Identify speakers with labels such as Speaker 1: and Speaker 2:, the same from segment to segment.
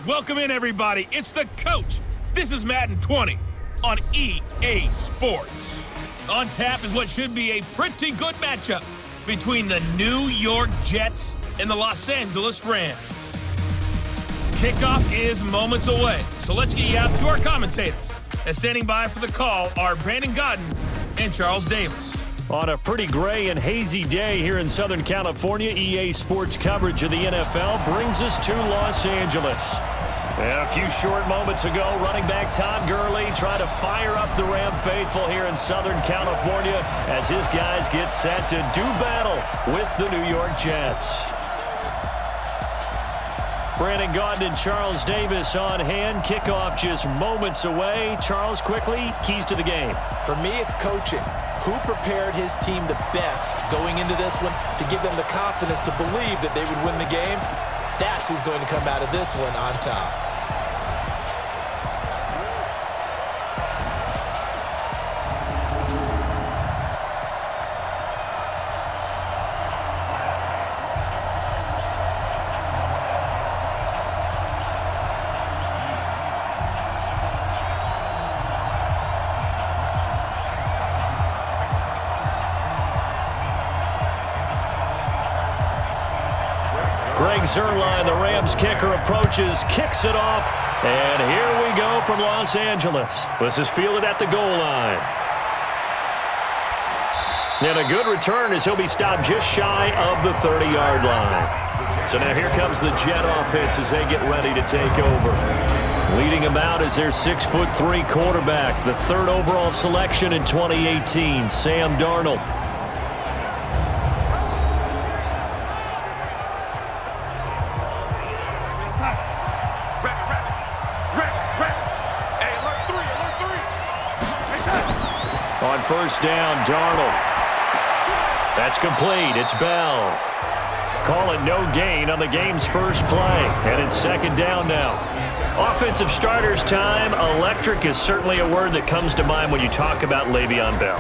Speaker 1: Welcome in, everybody. It's the coach. This is Madden 20 on EA Sports. On tap is what should be a pretty good matchup between the New York Jets and the Los Angeles Rams. Kickoff is moments away, so let's get you out to our commentators. And standing by for the call are Brandon Godden and Charles Davis.
Speaker 2: On a pretty gray and hazy day here in Southern California, EA Sports coverage of the NFL brings us to Los Angeles. A few short moments ago, running back Todd Gurley trying to fire up the Ram faithful here in Southern California as his guys get set to do battle with the New York Jets. Brandon Gaudin and Charles Davis on hand. Kickoff just moments away. Charles, quickly, keys to the game.
Speaker 3: For me, it's coaching. Who prepared his team the best going into this one to give them the confidence to believe that they would win the game? That's who's going to come out of this one on top.
Speaker 2: Greg Zuerlein, the Rams kicker, approaches, kicks it off, and here we go from Los Angeles. This is fielded at the goal line. And a good return as he'll be stopped just shy of the 30-yard line. So now here comes the Jet offense as they get ready to take over. Leading them out is their 6'3" quarterback, the third overall selection in 2018, Sam Darnold. On first down, Darnold. That's complete. It's Bell. Call it no gain on the game's first play. And it's second down now. Offensive starters time. Electric is certainly a word that comes to mind when you talk about Le'Veon Bell.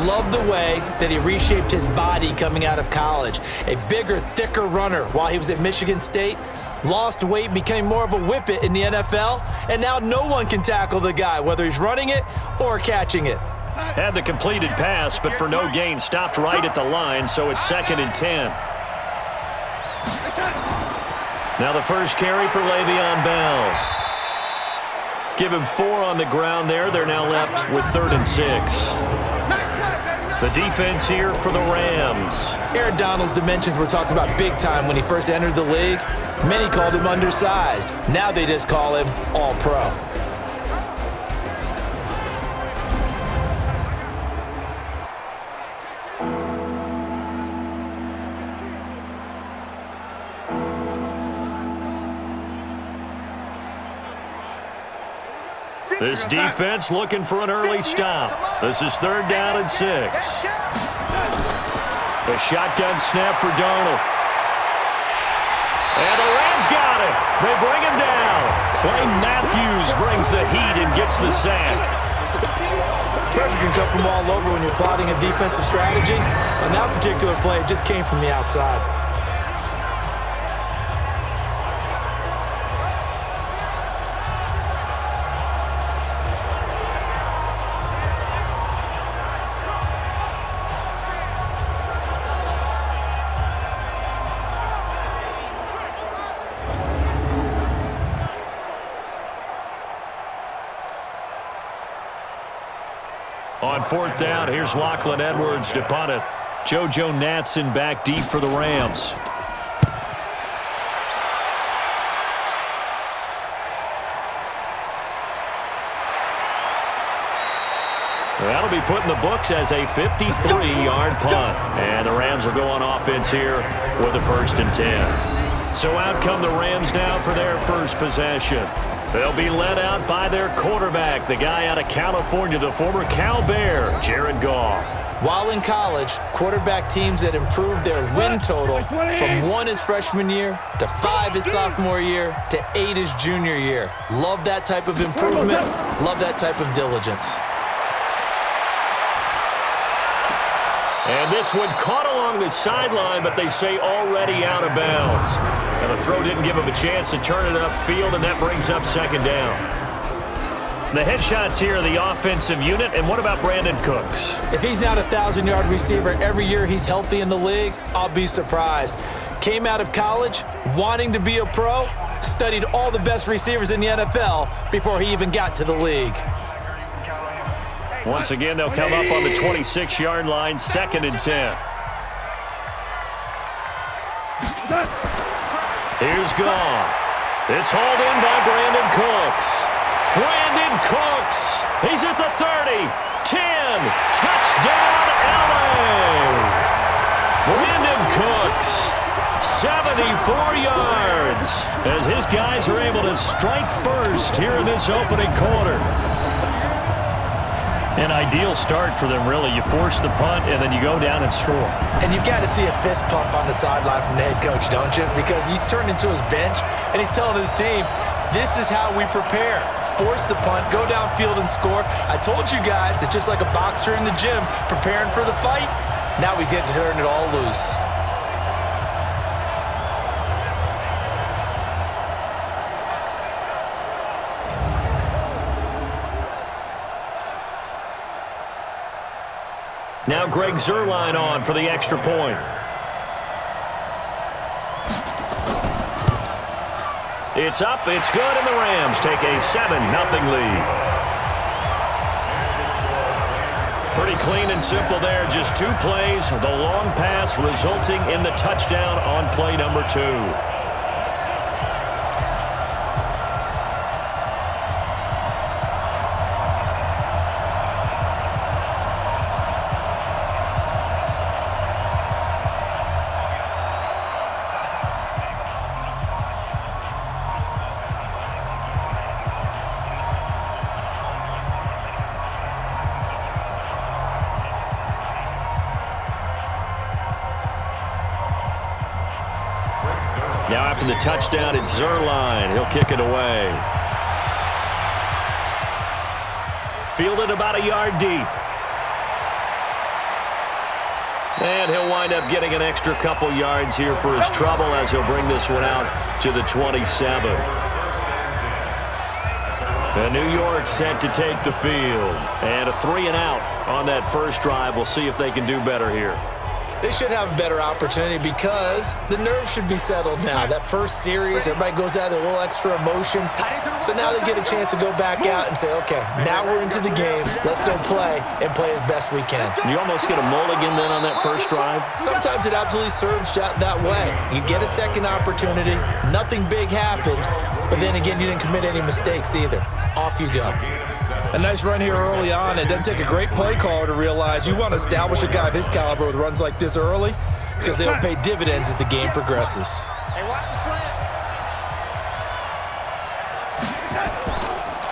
Speaker 3: Love the way that he reshaped his body coming out of college. A bigger, thicker runner while he was at Michigan State. Lost weight, became more of a whippet in the NFL. And now no one can tackle the guy, whether he's running it or catching it.
Speaker 2: Had the completed pass, but for no gain, stopped right at the line, so it's 2nd and 10. Now the first carry for Le'Veon Bell. Give him 4 on the ground there. They're now left with 3rd and 6. The defense here for the Rams.
Speaker 3: Aaron Donald's dimensions were talked about big time when he first entered the league. Many called him undersized. Now they just call him all-pro.
Speaker 2: This defense looking for an early stop. This is 3rd down and 6. A shotgun snap for Darnold. And the Rams got it. They bring him down. Clay Matthews brings the heat and gets the sack.
Speaker 3: Pressure can come from all over when you're plotting a defensive strategy. On that particular play, it just came from the outside.
Speaker 2: On 4th down, here's Lachlan Edwards to punt it. JoJo Natson back deep for the Rams. That'll be put in the books as a 53-yard punt. And the Rams will go on offense here with a 1st and 10. So out come the Rams now for their first possession. They'll be led out by their quarterback, the guy out of California, the former Cal Bear, Jared Goff.
Speaker 3: While in college, quarterback teams that improved their win total from 1 his freshman year to 5 his sophomore year to 8 his junior year. Love that type of improvement. Love that type of diligence.
Speaker 2: And this one caught along the sideline, but they say already out of bounds. And the throw didn't give him a chance to turn it upfield, and that brings up second down. The headshots here are the offensive unit, and what about Brandon Cooks?
Speaker 3: If he's not a 1,000-yard receiver every year he's healthy in the league, I'll be surprised. Came out of college wanting to be a pro, studied all the best receivers in the NFL before he even got to the league.
Speaker 2: Once again, they'll come up on the 26-yard line, 2nd and 10. Here's Goff. It's hauled in by Brandon Cooks. Brandon Cooks. He's at the 30, 10. Touchdown, LA. Brandon Cooks, 74 yards, as his guys are able to strike first here in this opening quarter. An ideal start for them, really. You force the punt, and then you go down and score.
Speaker 3: And you've got to see a fist pump on the sideline from the head coach, don't you? Because he's turned into his bench, and he's telling his team, this is how we prepare. Force the punt, go downfield and score. I told you guys, it's just like a boxer in the gym preparing for the fight. Now we get to turn it all loose.
Speaker 2: Now Greg Zuerlein on for the extra point. It's up, it's good, and the Rams take a 7-0 lead. Pretty clean and simple there, just 2 plays. The long pass resulting in the touchdown on play number 2. Now after the touchdown, it's Zuerlein. He'll kick it away. Fielded about a yard deep. And he'll wind up getting an extra couple yards here for his trouble as he'll bring this one out to the 27. And New York set to take the field. And a 3-and-out on that first drive. We'll see if they can do better here.
Speaker 3: They should have a better opportunity because the nerves should be settled now. That first series, everybody goes out with a little extra emotion. So now they get a chance to go back out and say, okay, now we're into the game. Let's go play and play as best we can.
Speaker 2: You almost get a mulligan then on that first drive?
Speaker 3: Sometimes it absolutely serves that way. You get a second opportunity. Nothing big happened. But then again, you didn't commit any mistakes either. Off you go.
Speaker 4: A nice run here early on. It doesn't take a great play caller to realize you want to establish a guy of his caliber with runs like this early because they'll pay dividends as the game progresses.
Speaker 5: Hey, watch the slant.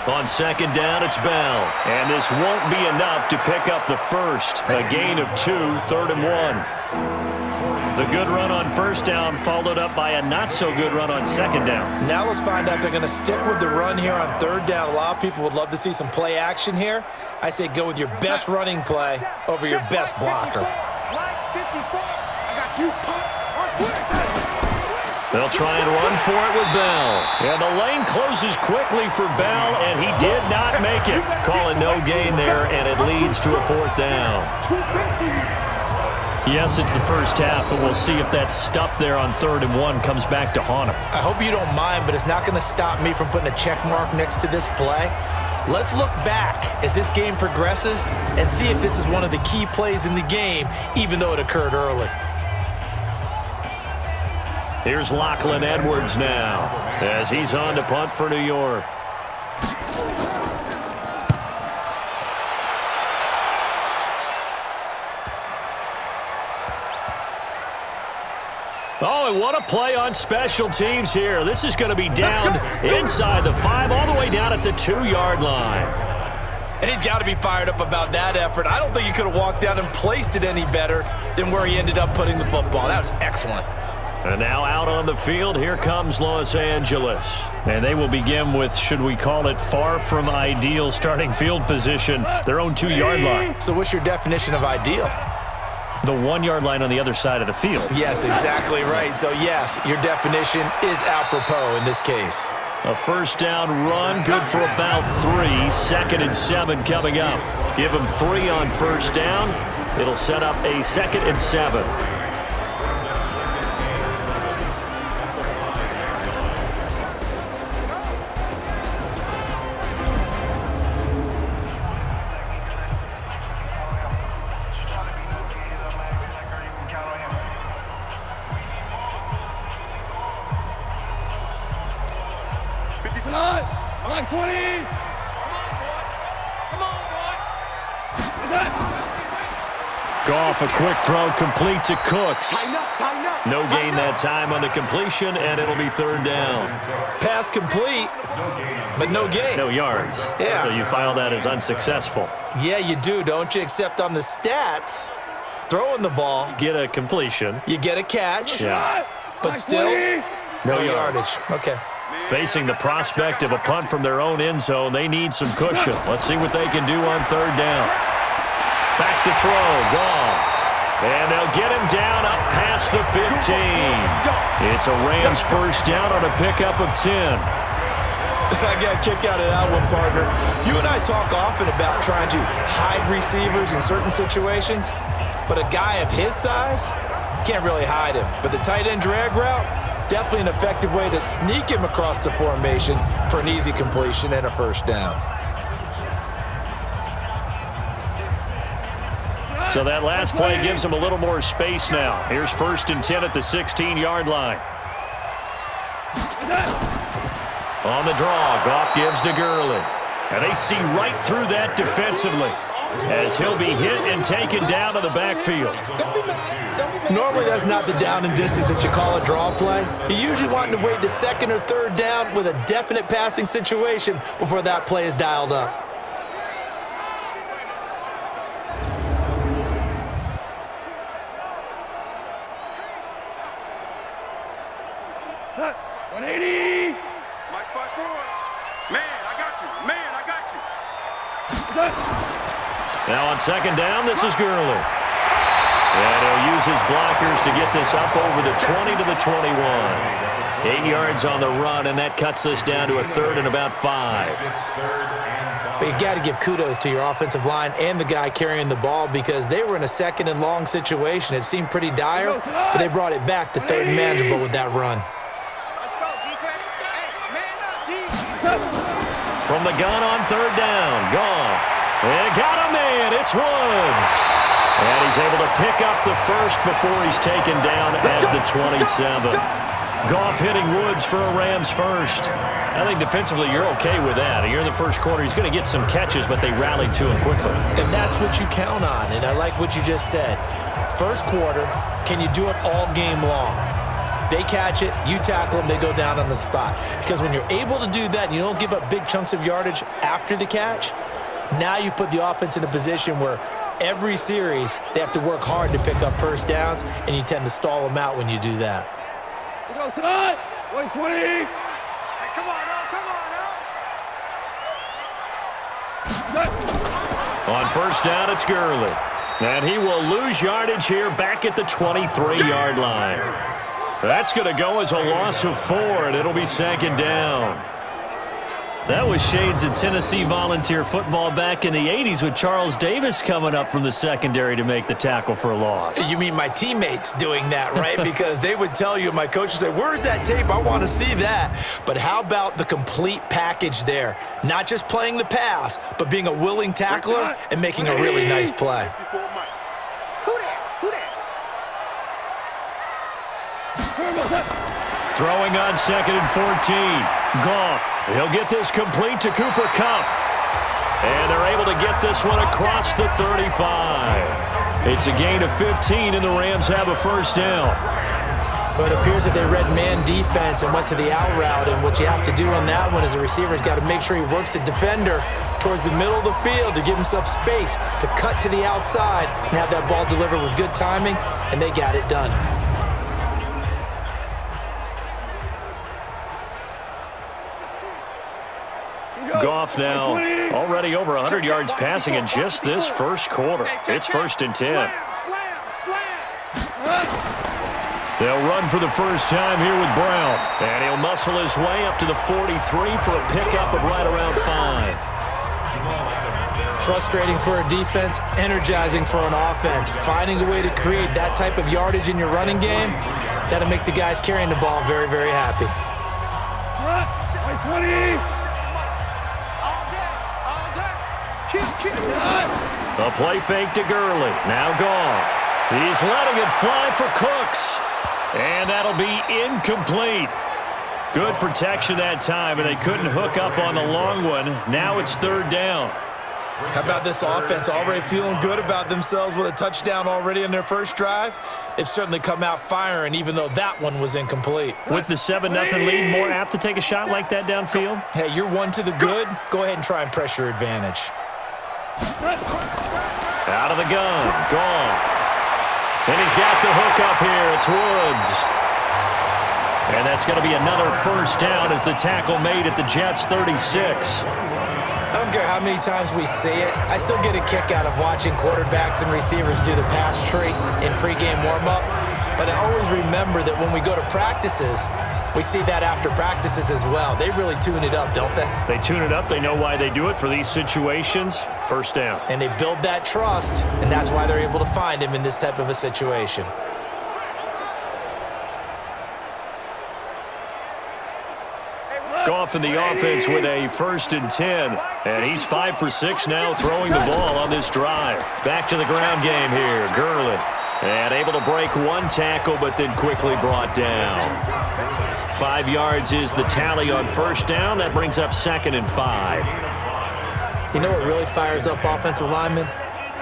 Speaker 2: On second down, it's Bell. And this won't be enough to pick up the first. A gain of 2, 3rd and 1. The good run on first down followed up by a not-so-good run on second down.
Speaker 3: Now let's find out if they're going to stick with the run here on 3rd down. A lot of people would love to see some play action here. I say go with your best running play over your best blocker.
Speaker 2: They'll try and run for it with Bell. And the lane closes quickly for Bell, and he did not make it. Calling no gain there, and it leads to a 4th down. Yes, it's the first half, but we'll see if that stuff there on 3rd and 1 comes back to haunt him.
Speaker 3: I hope you don't mind, but it's not going to stop me from putting a check mark next to this play. Let's look back as this game progresses and see if this is one of the key plays in the game, even though it occurred early.
Speaker 2: Here's Lachlan Edwards now as he's on to punt for New York. Oh, and what a play on special teams here. This is going to be down inside the 5, all the way down at the 2-yard line.
Speaker 3: And he's got to be fired up about that effort. I don't think he could have walked down and placed it any better than where he ended up putting the football. That was excellent.
Speaker 2: And now out on the field, here comes Los Angeles. And they will begin with, should we call it, far from ideal starting field position, their own 2-yard line.
Speaker 3: So what's your definition of ideal?
Speaker 2: The 1-yard line on the other side of the field.
Speaker 4: Yes, exactly right. So, yes, your definition is apropos in this case.
Speaker 2: A first down run, good for about 3. 2nd and 7 coming up. Give him 3 on first down. It'll set up a 2nd and 7. Goff, a quick throw, complete to Cooks. No gain that time on the completion, and it'll be 3rd down.
Speaker 4: Pass complete, but no gain.
Speaker 2: No yards.
Speaker 4: Yeah.
Speaker 2: So you file that as unsuccessful.
Speaker 4: Yeah, you do, don't you? Except on the stats, throwing the ball,
Speaker 2: Get a completion.
Speaker 4: you get a catch,
Speaker 2: Yeah.
Speaker 4: but still,
Speaker 2: No
Speaker 4: yardage. Okay.
Speaker 2: Facing the prospect of a punt from their own end zone, they need some cushion. Let's see what they can do on 3rd down. Back to throw, Goff. And they'll get him down up past the 15. It's a Rams first down on a pickup of 10.
Speaker 4: I got a kick out of that one, partner. You and I talk often about trying to hide receivers in certain situations, but a guy of his size, can't really hide him. But the tight end drag route, definitely an effective way to sneak him across the formation for an easy completion and a first down.
Speaker 2: So that last play gives him a little more space now. Here's 1st and 10 at the 16-yard line. On the draw, Goff gives to Gurley. And they see right through that defensively as he'll be hit and taken down to the backfield.
Speaker 4: Normally that's not the down and distance that you call a draw play. You usually want to wait the 2nd or 3rd down with a definite passing situation before that play is dialed up.
Speaker 2: Now on 2nd down, this is Gurley. And he'll use his blockers to get this up over the 20 to the 21. 8 yards on the run, and that cuts this down to a 3rd and about 5.
Speaker 4: But you got to give kudos to your offensive line and the guy carrying the ball because they were in a 2nd and long situation. It seemed pretty dire, but they brought it back to 3rd and manageable with that run.
Speaker 2: From the gun on 3rd down, Goff. And got a man, it's Woods. And he's able to pick up the first before he's taken down at the 27. Goff hitting Woods for a Rams first. I think defensively you're okay with that. Here in the first quarter, he's going to get some catches, but they rallied to him quickly.
Speaker 4: And that's what you count on, and I like what you just said. First quarter, can you do it all game long? They catch it, you tackle them, they go down on the spot. Because when you're able to do that and you don't give up big chunks of yardage after the catch, now you put the offense in a position where every series they have to work hard to pick up first downs, and you tend to stall them out when you do that.
Speaker 5: Go tonight, 120. Hey, come on,
Speaker 2: On first down, it's Gurley. And he will lose yardage here back at the 23-yard line. That's going to go as a loss of 4, and it'll be 2nd down. That was shades of Tennessee volunteer football back in the 80s with Charles Davis coming up from the secondary to make the tackle for a loss.
Speaker 4: You mean my teammates doing that, right? Because they would tell you, my coach would say, where's that tape? I want to see that. But how about the complete package there? Not just playing the pass, but being a willing tackler and making a really nice play.
Speaker 2: Throwing on 2nd and 14. Goff, he'll get this complete to Cooper Kupp. And they're able to get this one across the 35. It's a gain of 15, and the Rams have a first down.
Speaker 4: But it appears that they read man defense and went to the out route, and what you have to do on that one is the receiver's got to make sure he works the defender towards the middle of the field to give himself space to cut to the outside and have that ball delivered with good timing, and they got it done.
Speaker 2: Goff now already over 100 yards passing in just this first quarter. It's 1st and 10. They'll run for the first time here with Brown. And he'll muscle his way up to the 43 for a pickup of right around 5.
Speaker 3: Frustrating for a defense, energizing for an offense. Finding a way to create that type of yardage in your running game, that'll make the guys carrying the ball very, very happy.
Speaker 5: 20.
Speaker 2: A play fake to Gurley. Now gone. He's letting it fly for Cooks. And that'll be incomplete. Good protection that time, and they couldn't hook up on the long one. Now it's 3rd down.
Speaker 3: How about this offense already feeling good about themselves with a touchdown already in their first drive? They've certainly come out firing, even though that one was incomplete.
Speaker 2: With the 7-0 lead, more apt to take a shot like that downfield?
Speaker 3: Hey, you're one to the good. Go ahead and try and press your advantage.
Speaker 2: Out of the gun. Goff. And he's got the hook up here. It's Woods. And that's going to be another first down as the tackle made at the Jets' 36.
Speaker 3: I don't care how many times we see it. I still get a kick out of watching quarterbacks and receivers do the pass tree in pregame warm-up. But I always remember that when we go to practices, we see that after practices as well. They really tune it up, don't they?
Speaker 2: They tune it up. They know why they do it for these situations. First down.
Speaker 3: And they build that trust, and that's why they're able to find him in this type of a situation.
Speaker 2: Goff in the offense with a 1st and 10. And he's 5 for 6 now throwing the ball on this drive. Back to the ground game here. Gurley. And able to break one tackle, but then quickly brought down. 5 yards is the tally on first down. That brings up 2nd and 5.
Speaker 3: You know what really fires up offensive linemen?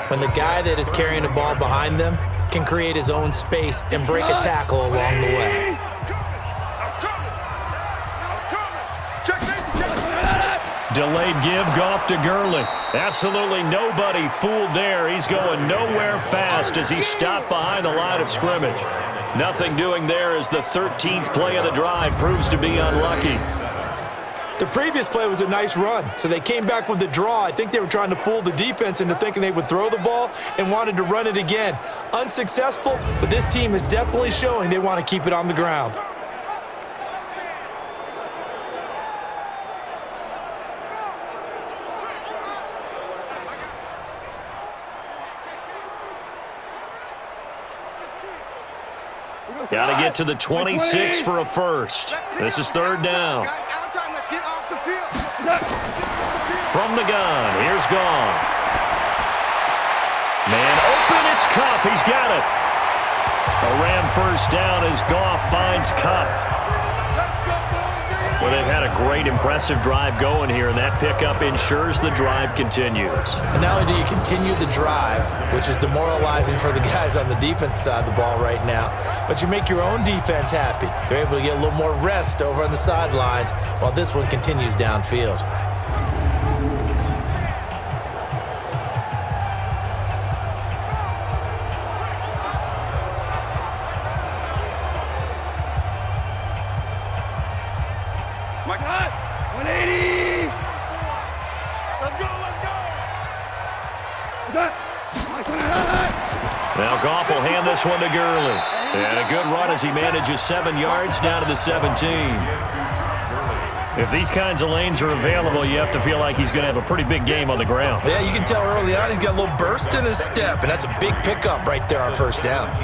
Speaker 3: When the guy that is carrying the ball behind them can create his own space and break a tackle along the way.
Speaker 2: Delayed give, Goff to Gurley. Absolutely nobody fooled there. He's going nowhere fast as he stopped behind the line of scrimmage. Nothing doing there as the 13th play of the drive proves to be unlucky.
Speaker 3: The previous play was a nice run, so they came back with the draw. I think they were trying to fool the defense into thinking they would throw the ball and wanted to run it again. Unsuccessful, but this team is definitely showing they want to keep it on the ground.
Speaker 2: Got to get to the 26 for a first. This is 3rd down. From the gun, here's Goff. Man open, it's Kupp. He's got it. A Ram first down as Goff finds Kupp. Well, they've had a great, impressive drive going here, and that pickup ensures the drive continues.
Speaker 3: And not only do you continue the drive, which is demoralizing for the guys on the defense side of the ball right now, but you make your own defense happy. They're able to get a little more rest over on the sidelines while this one continues downfield.
Speaker 2: Now Goff will hand this one to Gurley. And a good run as he manages 7 yards down to the 17. If these kinds of lanes are available, you have to feel like he's going to have a pretty big game on the ground.
Speaker 3: Yeah, you can tell early on he's got a little burst in his step, and that's a big pickup right there on first down.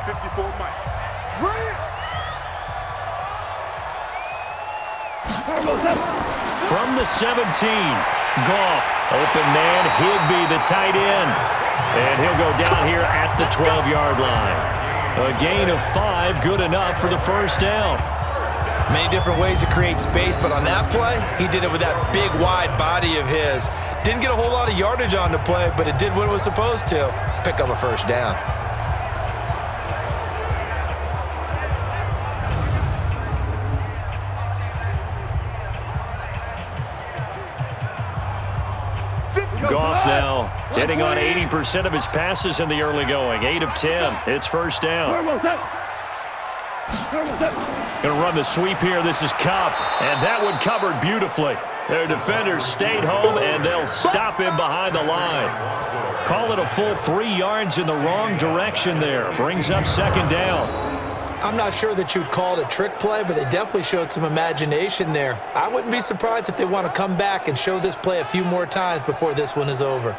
Speaker 5: 54 Mike.
Speaker 2: From the 17, Goff, open man, Higbee, the tight end. And he'll go down here at the 12-yard line. A gain of 5, good enough for the first down.
Speaker 3: Many different ways to create space, but on that play, he did it with that big, wide body of his. Didn't get a whole lot of yardage on the play, but it did what it was supposed to, pick up a first down.
Speaker 2: Goff now hitting on 80% of his passes in the early going. 8 of 10. It's first down. Going to run the sweep here. This is Kupp. And that one covered beautifully. Their defenders stayed home, and they'll stop him behind the line. Call it a full 3 yards in the wrong direction there. Brings up second down.
Speaker 3: I'm not sure that you'd call it a trick play, but they definitely showed some imagination there. I wouldn't be surprised if they want to come back and show this play a few more times before this one is over.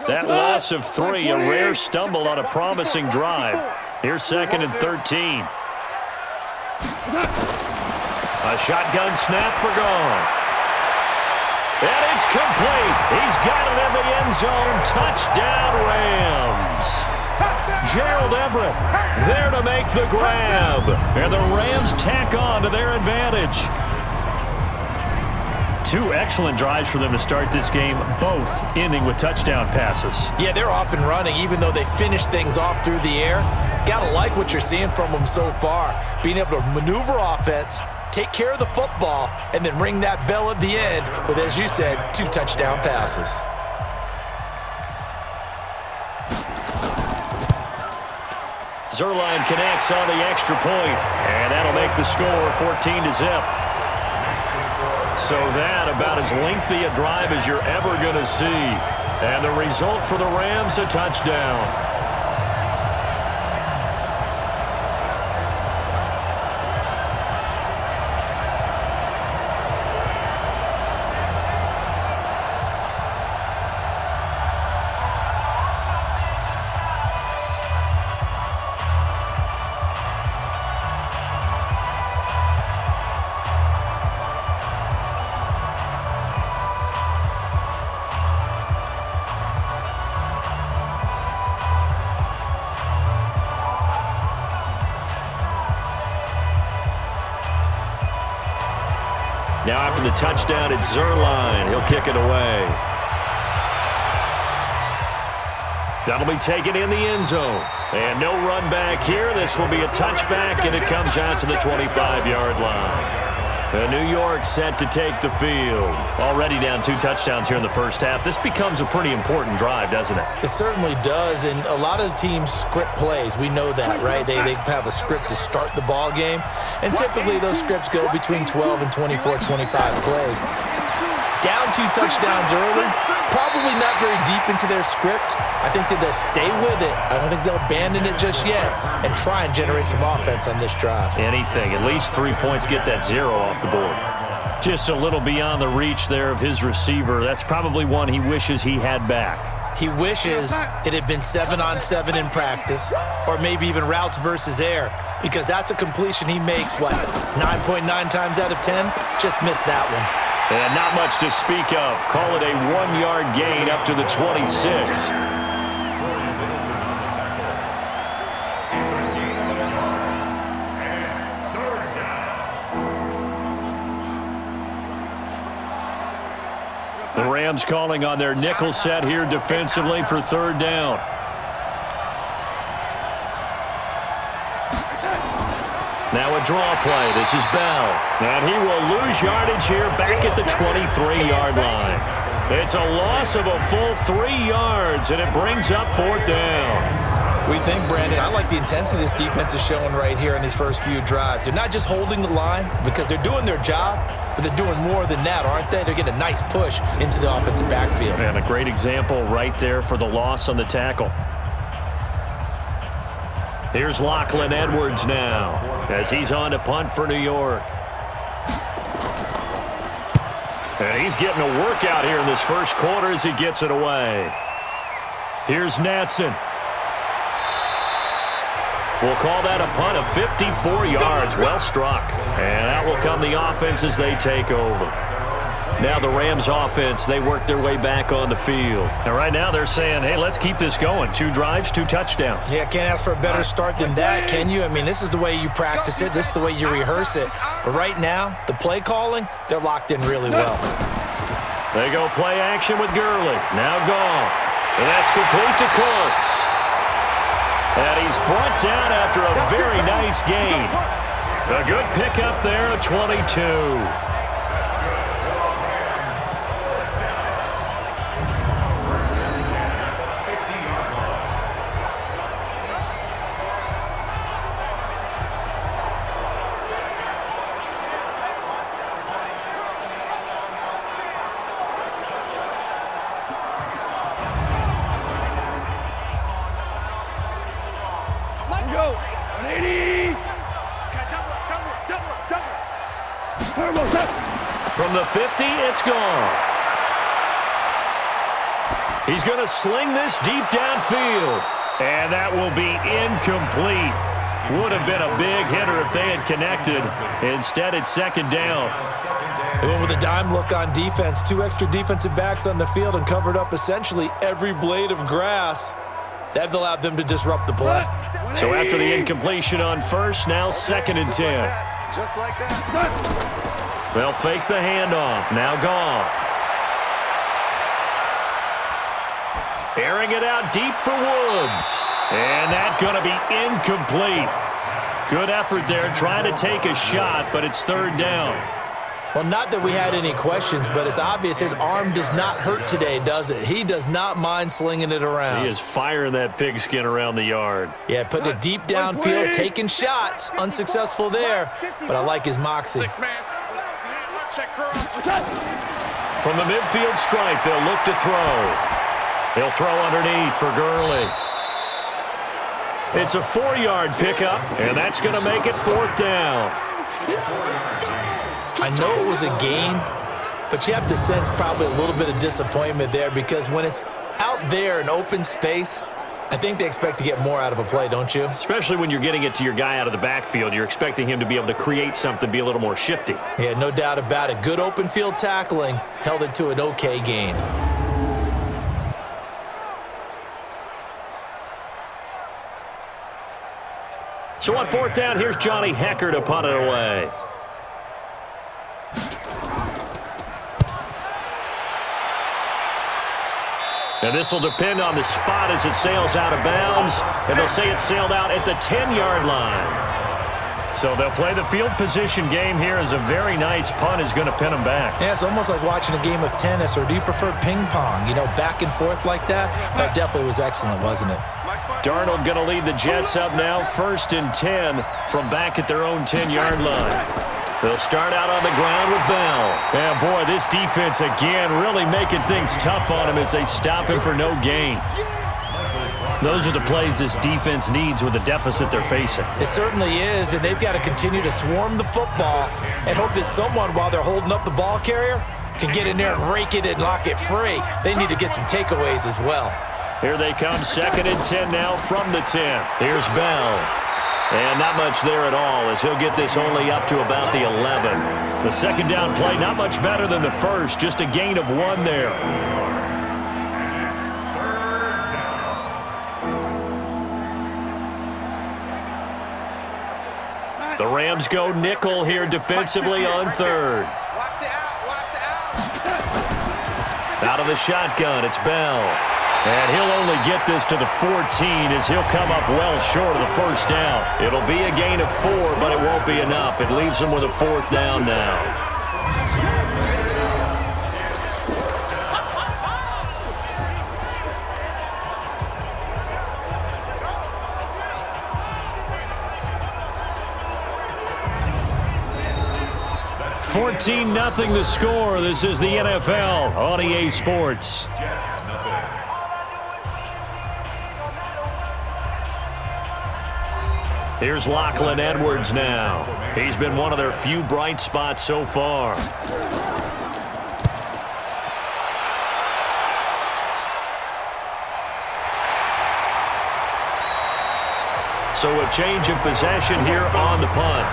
Speaker 2: That loss of 3, a rare stumble on a promising drive. Here's 2nd and 13. A shotgun snap for Goff. And it's complete. He's got it in the end zone. Touchdown, Rams. Gerald Everett there to make the grab. And the Rams tack on to their advantage. 2 excellent drives for them to start this game, both ending with touchdown passes.
Speaker 3: Yeah, they're off and running, even though they finish things off through the air. Gotta like what you're seeing from them so far. Being able to maneuver offense, take care of the football, and then ring that bell at the end with, as you said, 2 touchdown passes.
Speaker 2: Zuerlein connects on the extra point, and that'll make the score 14-0. So that about as lengthy a drive as you're ever going to see. And the result for the Rams, a touchdown. Now after the touchdown, it's Zuerlein. He'll kick it away. That'll be taken in the end zone. And no run back here. This will be a touchback, and it comes out to the 25-yard line. New York set to take the field. Already down 2 touchdowns here in the first half. This becomes a pretty important drive, doesn't it?
Speaker 3: It certainly does, and a lot of teams script plays. We know that, right? They have a script to start the ball game, and typically those scripts go between 12 and 24, 25 plays. Down 2 touchdowns early, probably not very deep into their script. I think that they'll stay with it. I don't think they'll abandon it just yet and try and generate some offense on this drive.
Speaker 2: Anything. At least 3 points, get that 0 off the board. Just a little beyond the reach there of his receiver. That's probably one he wishes he had back.
Speaker 3: He wishes it had been 7-on-7 in practice, or maybe even routes versus air, because that's a completion he makes, 9.9 times out of 10? Just missed that one.
Speaker 2: And not much to speak of. Call it a 1-yard gain up to the 26. The Rams calling on their nickel set here defensively for 3rd down. Now a draw play. This is Bell. And he will lose yardage here back at the 23-yard line. It's a loss of a full 3 yards, and it brings up 4th down.
Speaker 3: We think, Brandon, I like the intensity this defense is showing right here in these first few drives. They're not just holding the line because they're doing their job, but they're doing more than that, aren't they? They're getting a nice push into the offensive backfield.
Speaker 2: And a great example right there for the loss on the tackle. Here's Lachlan Edwards now as he's on to punt for New York. And he's getting a workout here in this first quarter as he gets it away. Here's Natson. We'll call that a punt of 54 yards. Well struck. And out will come the offense as they take over. Now the Rams offense, they work their way back on the field. And right now they're saying, hey, let's keep this going. 2 drives, 2 touchdowns.
Speaker 3: Yeah, can't ask for a better start than that, can you? I mean, this is the way you practice it. This is the way you rehearse it. But right now, the play calling, they're locked in really well.
Speaker 2: They go play action with Gurley. Now Goff. And that's complete to Cooks. And he's brought down after a very nice gain. A good pickup there at 22.
Speaker 5: go. 180.
Speaker 2: From the 50, it's Goff. He's going to sling this deep downfield. And that will be incomplete. Would have been a big hitter if they had connected. Instead, it's second down.
Speaker 4: They went with a dime look on defense. 2 extra defensive backs on the field and covered up essentially every blade of grass. That allowed them to disrupt the play.
Speaker 2: So after the incompletion on first, now 2nd and 10.
Speaker 5: Just like that.
Speaker 2: They'll fake the handoff. Now Goff. Airing it out deep for Woods. And that's going to be incomplete. Good effort there trying to take a shot, but it's 3rd down.
Speaker 4: Well, not that we had any questions, but it's obvious his arm does not hurt today, does it? He does not mind slinging it around.
Speaker 2: He is firing that pigskin around the yard.
Speaker 4: Yeah, putting it deep downfield, taking shots. Unsuccessful there, but I like his moxie.
Speaker 2: From the midfield stripe, they'll look to throw. He'll throw underneath for Gurley. It's a 4-yard pickup, and that's going to make it 4th down.
Speaker 4: I know it was a gain, but you have to sense probably a little bit of disappointment there because when it's out there in open space, I think they expect to get more out of a play, don't you?
Speaker 2: Especially when you're getting it to your guy out of the backfield. You're expecting him to be able to create something, be a little more shifty.
Speaker 4: Yeah, no doubt about it. Good open field tackling held it to an okay gain.
Speaker 2: So on 4th down, here's Johnny Hecker to punt it away. And this will depend on the spot as it sails out of bounds. And they'll say it sailed out at the 10-yard line. So they'll play the field position game here as a very nice punt is going to pin them back.
Speaker 4: Yeah, it's almost like watching a game of tennis, or do you prefer ping pong? You know, back and forth like that? That definitely was excellent, wasn't it?
Speaker 2: Darnold going to lead the Jets up now, 1st and 10 from back at their own 10-yard line. They'll start out on the ground with Bell. And boy, this defense again really making things tough on him as they stop him for no gain. Those are the plays this defense needs with the deficit they're facing.
Speaker 4: It certainly is, and they've got to continue to swarm the football and hope that someone, while they're holding up the ball carrier, can get in there and rake it and lock it free. They need to get some takeaways as well.
Speaker 2: Here they come, 2nd and 10 now from the 10. Here's Bell. And not much there at all as he'll get this only up to about the 11. The 2nd down play not much better than the first, just a gain of 1 there. The Rams go nickel here defensively on 3rd. Out of the shotgun, it's Bell. And he'll only get this to the 14 as he'll come up well short of the 1st down. It'll be a gain of 4, but it won't be enough. It leaves him with a 4th down now. $14-0 the score. This is the NFL on EA Sports. Here's Lachlan Edwards now. He's been one of their few bright spots so far. So a change of possession here on the punt.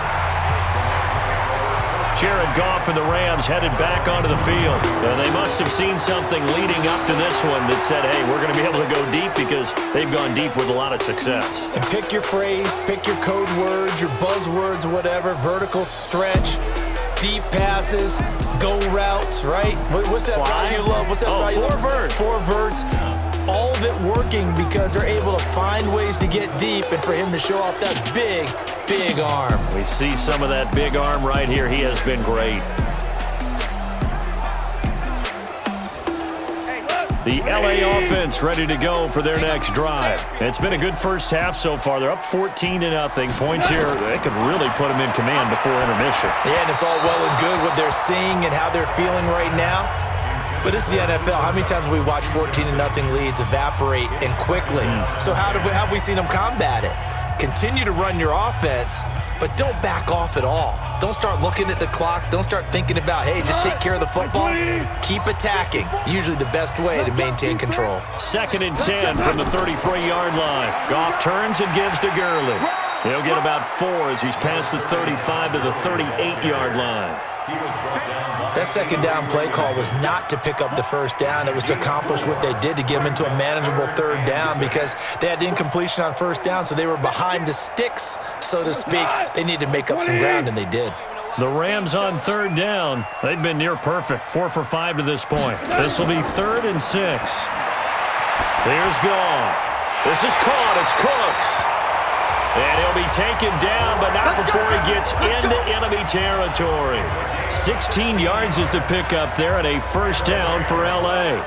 Speaker 2: Jared Goff and the Rams headed back onto the field. They must have seen something leading up to this one that said, hey, we're going to be able to go deep because they've gone deep with a lot of success.
Speaker 4: And pick your phrase, pick your code words, your buzzwords, whatever, vertical stretch, deep passes, go routes, right? What's that route you love? What's that route you love?
Speaker 2: 4 verts.
Speaker 4: 4 verts. All of it working because they're able to find ways to get deep and for him to show off that big, big arm.
Speaker 2: We see some of that big arm right here. He has been great. The LA offense ready to go for their next drive. It's been a good first half so far. They're up 14-0. Points here, they could really put them in command before intermission.
Speaker 4: Yeah, and it's all well and good what they're seeing and how they're feeling right now. But this is the NFL. How many times have we watched 14-0 leads evaporate and quickly? So how have we seen them combat it? Continue to run your offense, but don't back off at all. Don't start looking at the clock. Don't start thinking about, hey, just take care of the football. Keep attacking. Usually the best way to maintain control.
Speaker 2: 2nd and 10 from the 33-yard line. Goff turns and gives to Gurley. He'll get about 4 as he's past the 35 to the 38-yard line.
Speaker 4: That second down play call was not to pick up the first down. It was to accomplish what they did, to get them into a manageable third down, because they had incompletion on first down, so they were behind the sticks, so to speak. They needed to make up some ground, and they did.
Speaker 2: The Rams on third down. They've been near perfect. 4 for 5 to this point. This will be 3rd and 6. Here's Goff. This is caught. It's Cooks. And he'll be taken down, but not before he gets into enemy territory. 16 yards is the pickup there, and a first down for L.A.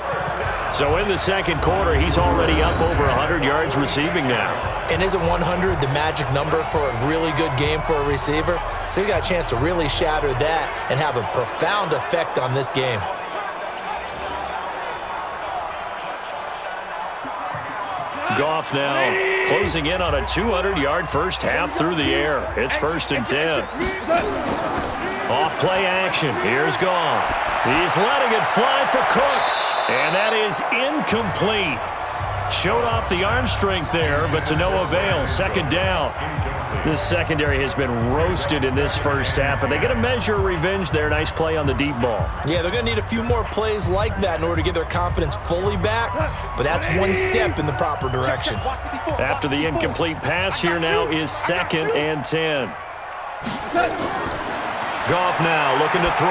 Speaker 2: So in the second quarter, he's already up over 100 yards receiving now.
Speaker 4: And isn't 100 the magic number for a really good game for a receiver? So he got a chance to really shatter that and have a profound effect on this game.
Speaker 2: Goff now closing in on a 200-yard first half through the air. It's 1st and 10. Off play action. Here's Goff. He's letting it fly for Cooks. And that is incomplete. Showed off the arm strength there, but to no avail. 2nd down. This secondary has been roasted in this first half, but they get a measure of revenge there. Nice play on the deep ball.
Speaker 4: Yeah, they're going to need a few more plays like that in order to get their confidence fully back, but that's one step in the proper direction.
Speaker 2: After the incomplete pass, here now is 2nd and 10. Goff now looking to throw.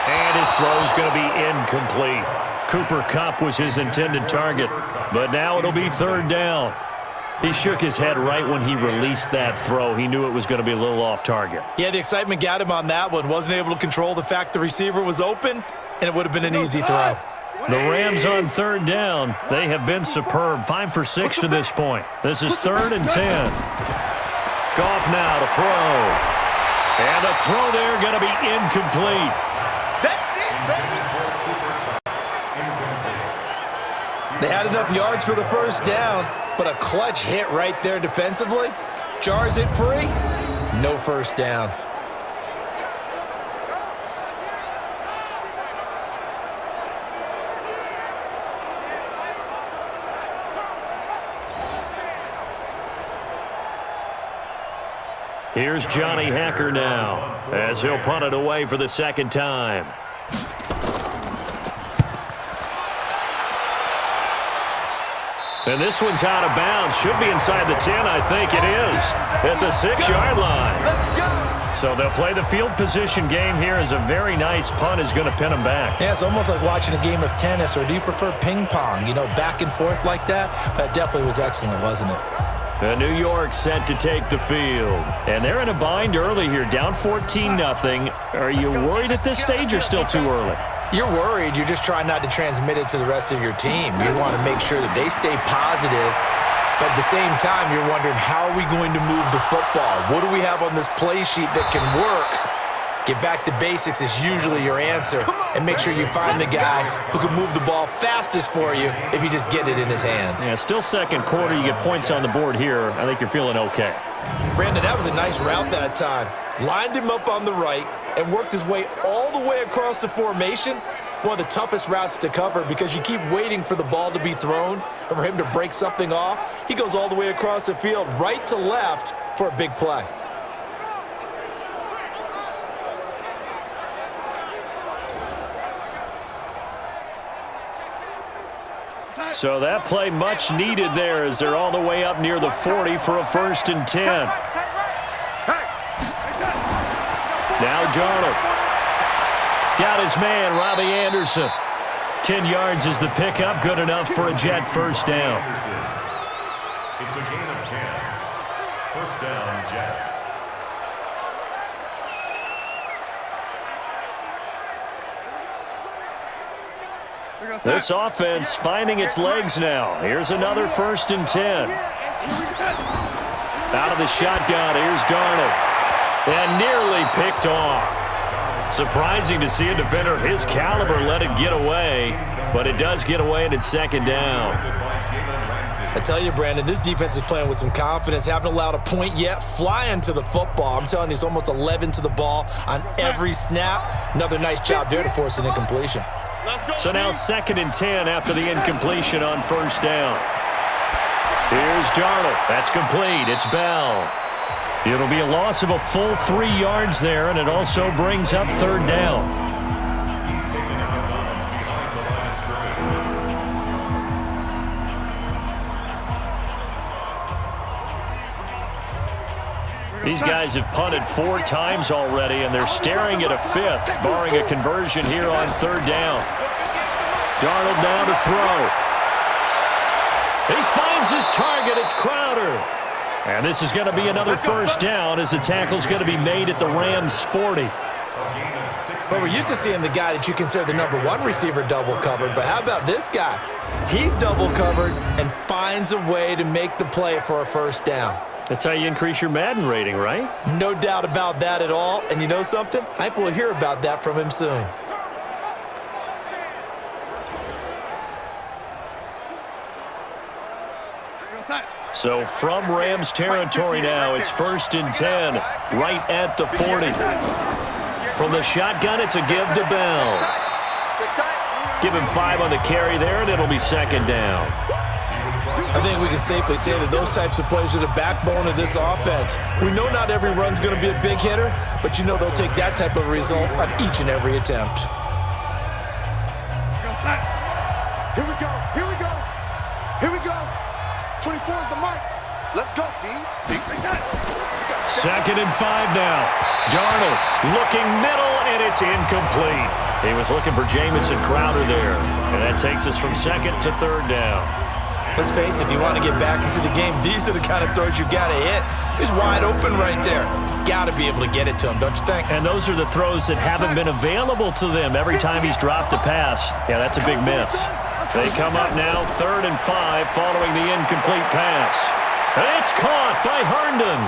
Speaker 2: And his throw is going to be incomplete. Cooper Kupp was his intended target, but now it'll be 3rd down. He shook his head right when he released that throw. He knew it was going to be a little off target.
Speaker 4: Yeah, the excitement got him on that one. Wasn't able to control the fact the receiver was open, and it would have been an easy throw.
Speaker 2: The Rams on 3rd down. They have been superb. 5 for 6 to this point. This is 3rd and 10. Goff now to throw. And the throw there going to be incomplete.
Speaker 4: They had enough yards for the first down, but a clutch hit right there defensively. Jars it free. No first down.
Speaker 2: Here's Johnny Hacker now as he'll punt it away for the 2nd time. And this one's out of bounds. Should be inside the 10, I think it is, at the 6-yard line. So they'll play the field position game here as a very nice punt is going to pin them back.
Speaker 4: Yeah, it's almost like watching a game of tennis, or do you prefer ping pong? You know, back and forth like that? That definitely was excellent, wasn't it?
Speaker 2: And New York set to take the field. And they're in a bind early here, down 14-0. Are you worried at this stage or still too early?
Speaker 4: You're worried. You're just trying not to transmit it to the rest of your team. You want to make sure that they stay positive, but at the same time, you're wondering, how are we going to move the football? What do we have on this play sheet that can work? Get back to basics is usually your answer, and make sure you find the guy who can move the ball fastest for you if you just get it in his hands.
Speaker 2: Yeah, still second quarter. You get points on the board here. I think you're feeling okay.
Speaker 4: Brandon, that was a nice route that time. Lined him up on the right and worked his way all the way across the formation. One of the toughest routes to cover because you keep waiting for the ball to be thrown or for him to break something off. He goes all the way across the field, right to left, for a big play.
Speaker 2: So that play much needed there as they're all the way up near the 40 for a 1st and 10. Now Darnold. Got his man, Robbie Anderson. 10 yards is the pickup, good enough for a Jet first down.
Speaker 6: It's a gain of 10. First down, Jets.
Speaker 2: This offense finding its legs now. Here's another 1st and 10. Out of the shotgun, here's Darnold. And nearly picked off. Surprising to see a defender of his caliber let it get away, but it does get away and it's 2nd down.
Speaker 4: I tell you, Brandon, this defense is playing with some confidence. Haven't allowed a point yet. Flying to the football. I'm telling you, it's almost 11 to the ball on every snap. Another nice job there to force an incompletion.
Speaker 2: So now 2nd and 10 after the incompletion on 1st down. Here's Darnold. That's complete. It's Bell. It'll be a loss of a full 3 yards there, and it also brings up 3rd down. These guys have punted 4 times already, and they're staring at a 5th, barring a conversion here on 3rd down. Darnold now to throw. He finds his target. It's Crowder. And this is going to be another 1st down as the tackle's going to be made at the Rams' 40.
Speaker 4: But we're used to seeing the guy that you consider the number 1 receiver double covered. But how about this guy? He's double covered and finds a way to make the play for a 1st down.
Speaker 2: That's how you increase your Madden rating, right?
Speaker 4: No doubt about that at all. And you know something? I think we'll hear about that from him soon.
Speaker 2: So from Rams territory now, it's 1st and 10, right at the 40. From the shotgun, it's a give to Bell. Give him 5 on the carry there, and it'll be 2nd down.
Speaker 4: I think we can safely say that those types of plays are the backbone of this offense. We know not every run's going to be a big hitter, but you know they'll take that type of result on each and every attempt.
Speaker 5: Here we go. Here we go. Here we go. 24 is the mark. Let's go, D.
Speaker 2: 2nd and 5 now. Darnold looking middle, and it's incomplete. He was looking for Jamison Crowder there, and that takes us from 2nd to 3rd down.
Speaker 4: Let's face it, if you want to get back into the game, these are the kind of throws you got to hit. He's wide open right there. Got to be able to get it to him, don't you think?
Speaker 2: And those are the throws that haven't been available to them every time he's dropped a pass. Yeah, that's a big miss. They come up now 3rd and 5 following the incomplete pass. And it's caught by Herndon.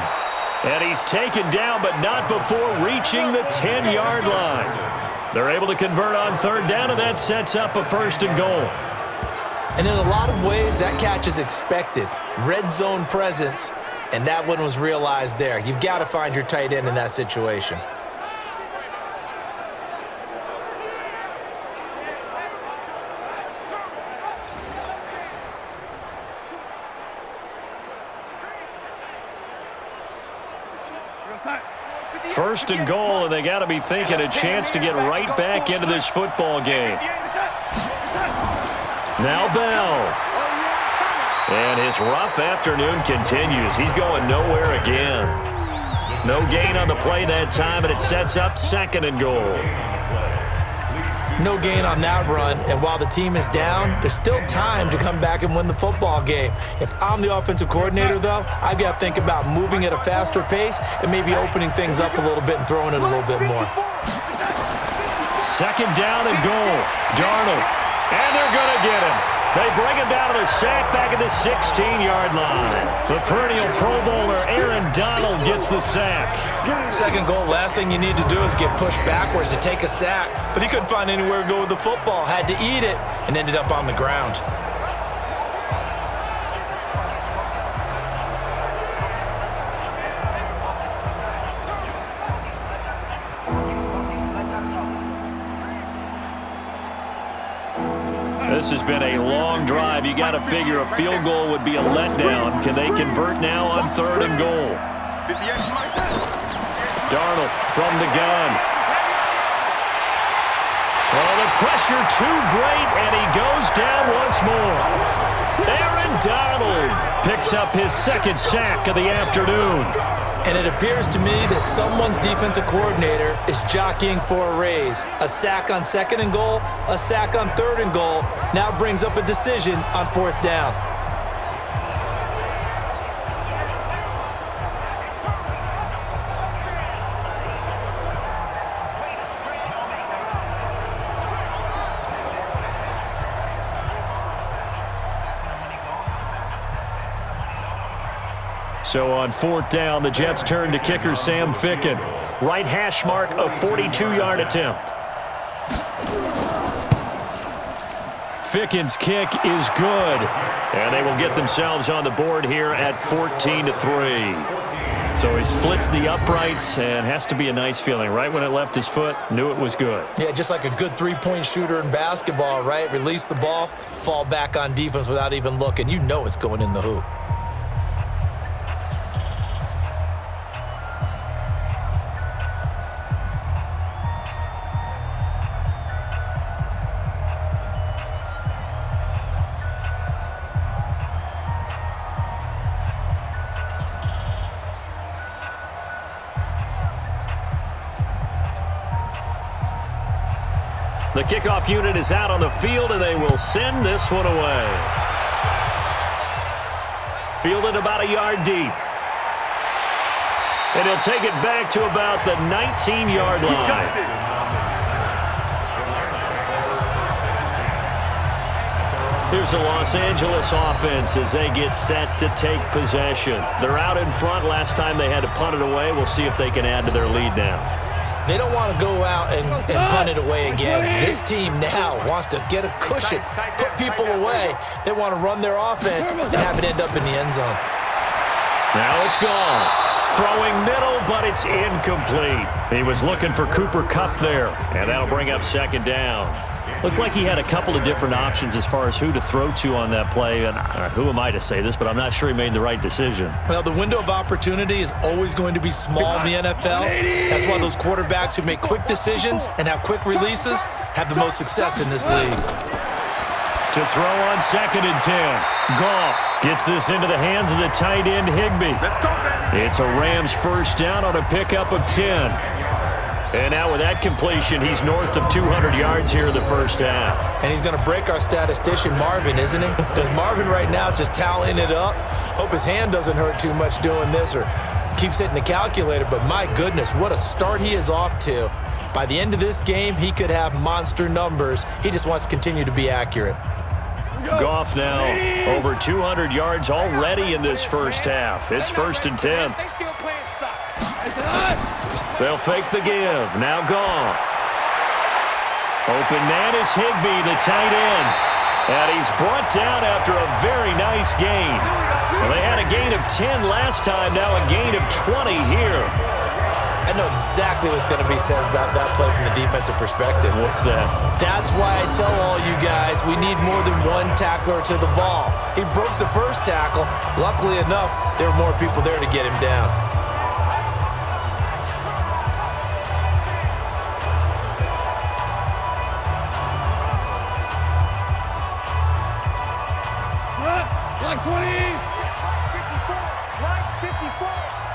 Speaker 2: And he's taken down, but not before reaching the 10-yard line. They're able to convert on 3rd down, and that sets up a 1st and goal.
Speaker 4: And in a lot of ways, that catch is expected. Red zone presence, and that one was realized there. You've got to find your tight end in that situation.
Speaker 2: First and goal, and they got to be thinking a chance to get right back into this football game. Now Bell. And his rough afternoon continues. He's going nowhere again. No gain on the play that time, and it sets up 2nd and goal.
Speaker 4: No gain on that run, and while the team is down, there's still time to come back and win the football game. If I'm the offensive coordinator, though, I've got to think about moving at a faster pace and maybe opening things up a little bit and throwing it a little bit more.
Speaker 2: 2nd down and goal. Darnold. And they're going to get him. They bring him down to the sack back at the 16-yard line. The perennial Pro Bowler Aaron Donald gets the sack.
Speaker 4: 2nd goal, last thing you need to do is get pushed backwards to take a sack. But he couldn't find anywhere to go with the football, had to eat it, and ended up on the ground.
Speaker 2: This has been a long drive. You got to figure a field goal would be a letdown. Can they convert now on 3rd and goal? Darnold from the gun. Oh, the pressure too great, and he goes down once more. Aaron Donald picks up his 2nd sack of the afternoon.
Speaker 4: And it appears to me that someone's defensive coordinator is jockeying for a raise. A sack on 2nd and goal, a sack on 3rd and goal, now brings up a decision on 4th down.
Speaker 2: So on 4th down, the Jets turn to kicker Sam Ficken. Right hash mark, a 42-yard attempt. Ficken's kick is good. And they will get themselves on the board here at 14-3. So he splits the uprights and has to be a nice feeling. Right when it left his foot, knew it was good.
Speaker 4: Yeah, just like a good three-point shooter in basketball, right? Release the ball, fall back on defense without even looking. You know it's going in the hoop.
Speaker 2: The kickoff unit is out on the field, and they will send this one away. Fielded about a yard deep. And he'll take it back to about the 19-yard line. Here's the Los Angeles offense as they get set to take possession. They're out in front. Last time they had to punt it away. We'll see if they can add to their lead now.
Speaker 4: They don't want to go out and punt it away again. This team now wants to get a cushion, put people away. They want to run their offense and have it end up in the end zone.
Speaker 2: Now it's gone. Throwing middle, but it's incomplete. He was looking for Cooper Kupp there, and that'll bring up second down. Looked like he had a couple of different options as far as who to throw to on that play. And who am I to say this, but I'm not sure he made the right decision.
Speaker 4: Well, the window of opportunity is always going to be small in the NFL. That's why those quarterbacks who make quick decisions and have quick releases have the most success in this league.
Speaker 2: To throw on 2nd and 10. Goff gets this into the hands of the tight end, Higbee. It's a Rams first down on a pickup of 10. And now with that completion, he's north of 200 yards here in the first half.
Speaker 4: And he's going to break our statistician, Marvin, isn't he? Because Marvin right now is just tallying it up. Hope his hand doesn't hurt too much doing this or keeps hitting the calculator. But my goodness, what a start he is off to. By the end of this game, he could have monster numbers. He just wants to continue to be accurate.
Speaker 2: Goff now over 200 yards already in this first half. It's 1st and 10. They'll fake the give. Now Goff. Open man is Higbee, the tight end. And he's brought down after a very nice gain. Well, they had a gain of 10 last time, now a gain of 20 here.
Speaker 4: I know exactly what's going to be said about that play from the defensive perspective.
Speaker 2: What's that?
Speaker 4: That's why I tell all you guys we need more than one tackler to the ball. He broke the first tackle. Luckily enough, there were more people there to get him down.
Speaker 5: Like 20. 54.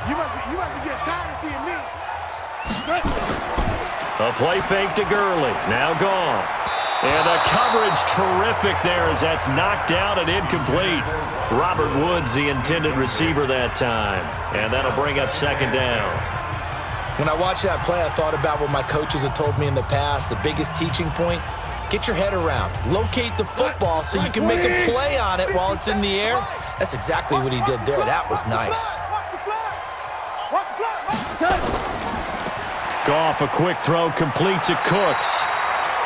Speaker 5: You must be getting tired of seeing me.
Speaker 2: A play fake to Gurley. Now Goff. And the coverage terrific there as that's knocked down and incomplete. Robert Woods, the intended receiver that time. And that'll bring up second down.
Speaker 4: When I watched that play, I thought about what my coaches had told me in the past. The biggest teaching point, get your head around. Locate the football so you can make a play on it while it's in the air. That's exactly what he did there. That was nice.
Speaker 2: Goff, a quick throw complete to Cooks.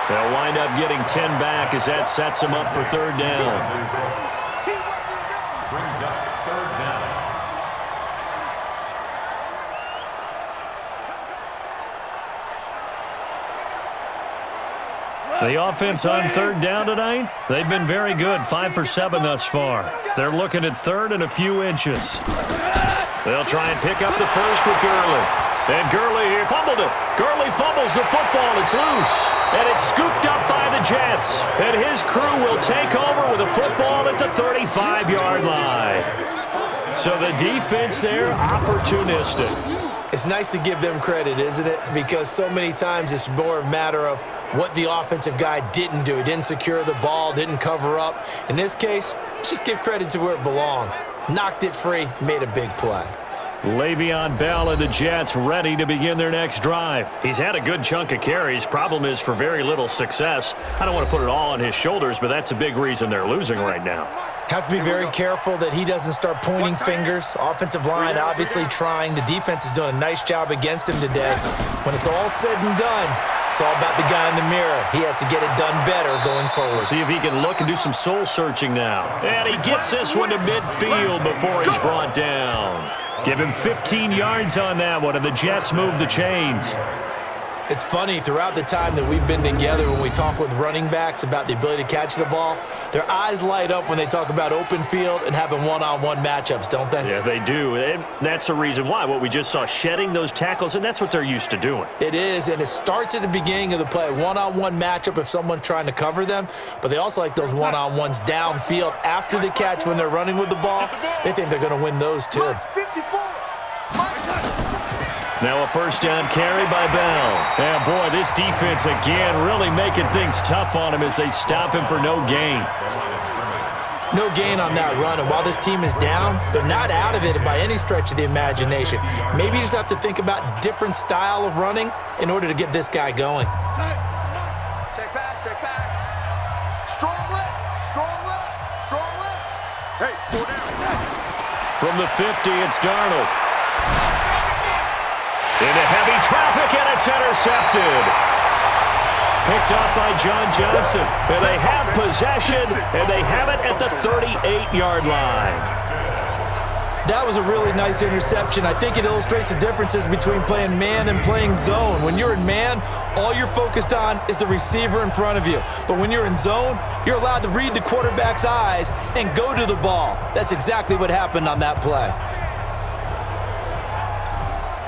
Speaker 2: They'll wind up getting 10 back as that sets him up for third down.
Speaker 6: Brings up third down.
Speaker 2: The offense on third down tonight, they've been very good, 5 for 7 thus far. They're looking at third and a few inches. They'll try and pick up the first with Gurley. And Gurley, he fumbled it. Gurley fumbles the football. It's loose. And it's scooped up by the Jets. And his crew will take over with a football at the 35-yard line. So the defense there, opportunistic.
Speaker 4: It's nice to give them credit, isn't it? Because so many times it's more a matter of what the offensive guy didn't do. He didn't secure the ball, didn't cover up. In this case, let's just give credit to where it belongs. Knocked it free, made a big play.
Speaker 2: Le'Veon Bell and the Jets ready to begin their next drive. He's had a good chunk of carries. Problem is for very little success. I don't want to put it all on his shoulders, but that's a big reason they're losing right now.
Speaker 4: Have to be very careful that he doesn't start pointing fingers. Offensive line obviously trying. The defense is doing a nice job against him today. When it's all said and done, It's all about the guy in the mirror. He has to get it done better going forward.
Speaker 2: See if he can look and do some soul-searching now. And he gets this one to midfield before he's brought down. Give him 15 yards on that one, and the Jets move the chains.
Speaker 4: It's funny, throughout the time that we've been together, when we talk with running backs about the ability to catch the ball, their eyes light up when they talk about open field and having one-on-one matchups, don't they?
Speaker 2: Yeah, they do. And that's the reason why. What we just saw, shedding those tackles, and that's what they're used to doing.
Speaker 4: It is, and it starts at the beginning of the play. One-on-one matchup if someone's trying to cover them, but they also like those one-on-ones downfield after the catch when they're running with the ball. They think they're going to win those too.
Speaker 2: Now a first down carry by Bell. And boy, this defense again really making things tough on him as they stop him for no gain.
Speaker 4: No gain on that run, and while this team is down, they're not out of it by any stretch of the imagination. Maybe you just have to think about different style of running in order to get this guy going.
Speaker 5: Check back, check back. Strong left, strong left, strong left. Hey, 4 down.
Speaker 2: From the 50, it's Darnold. Into heavy traffic, and it's intercepted. Picked off by John Johnson. And they have possession, and they have it at the 38-yard line.
Speaker 4: That was a really nice interception. I think it illustrates the differences between playing man and playing zone. When you're in man, all you're focused on is the receiver in front of you. But when you're in zone, you're allowed to read the quarterback's eyes and go to the ball. That's exactly what happened on that play.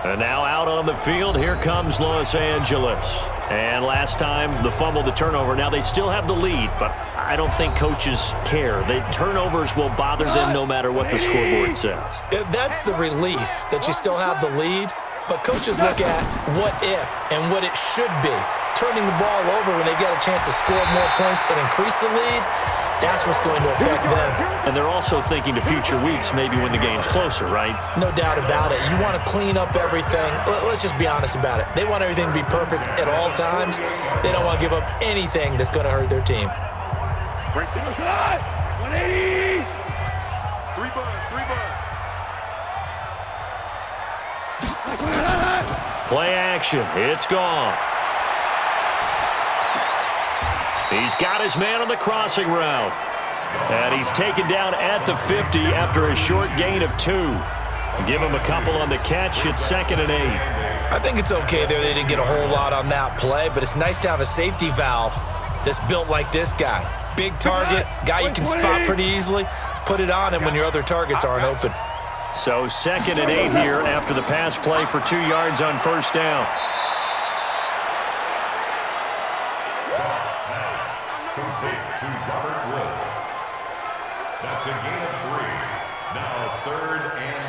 Speaker 2: And now out on the field, here comes Los Angeles. And last time, the fumble, the turnover. Now they still have the lead, but I don't think coaches care. The turnovers will bother them no matter what the scoreboard says.
Speaker 4: That's the relief that you still have the lead, but coaches look at what if and what it should be. Turning the ball over when they get a chance to score more points and increase the lead, that's what's going to affect them.
Speaker 2: And they're also thinking to future weeks, maybe when the game's closer, right?
Speaker 4: No doubt about it. You want to clean up everything. Let's just be honest about it. They want everything to be perfect at all times. They don't want to give up anything that's going to hurt their team.
Speaker 5: 180. 3 bud.
Speaker 2: Play action. It's Goff. He's got his man on the crossing route. And he's taken down at the 50 after a short gain of 2. Give him a couple on the catch. It's 2nd and 8.
Speaker 4: I think it's okay there. They didn't get a whole lot on that play, but it's nice to have a safety valve that's built like this guy. Big target, guy you can spot pretty easily. Put it on him when your other targets aren't open.
Speaker 2: So 2nd and 8 here after the pass play for 2 yards on first down.
Speaker 6: Complete to Robert Woods. That's a gain of 3. Now 3rd and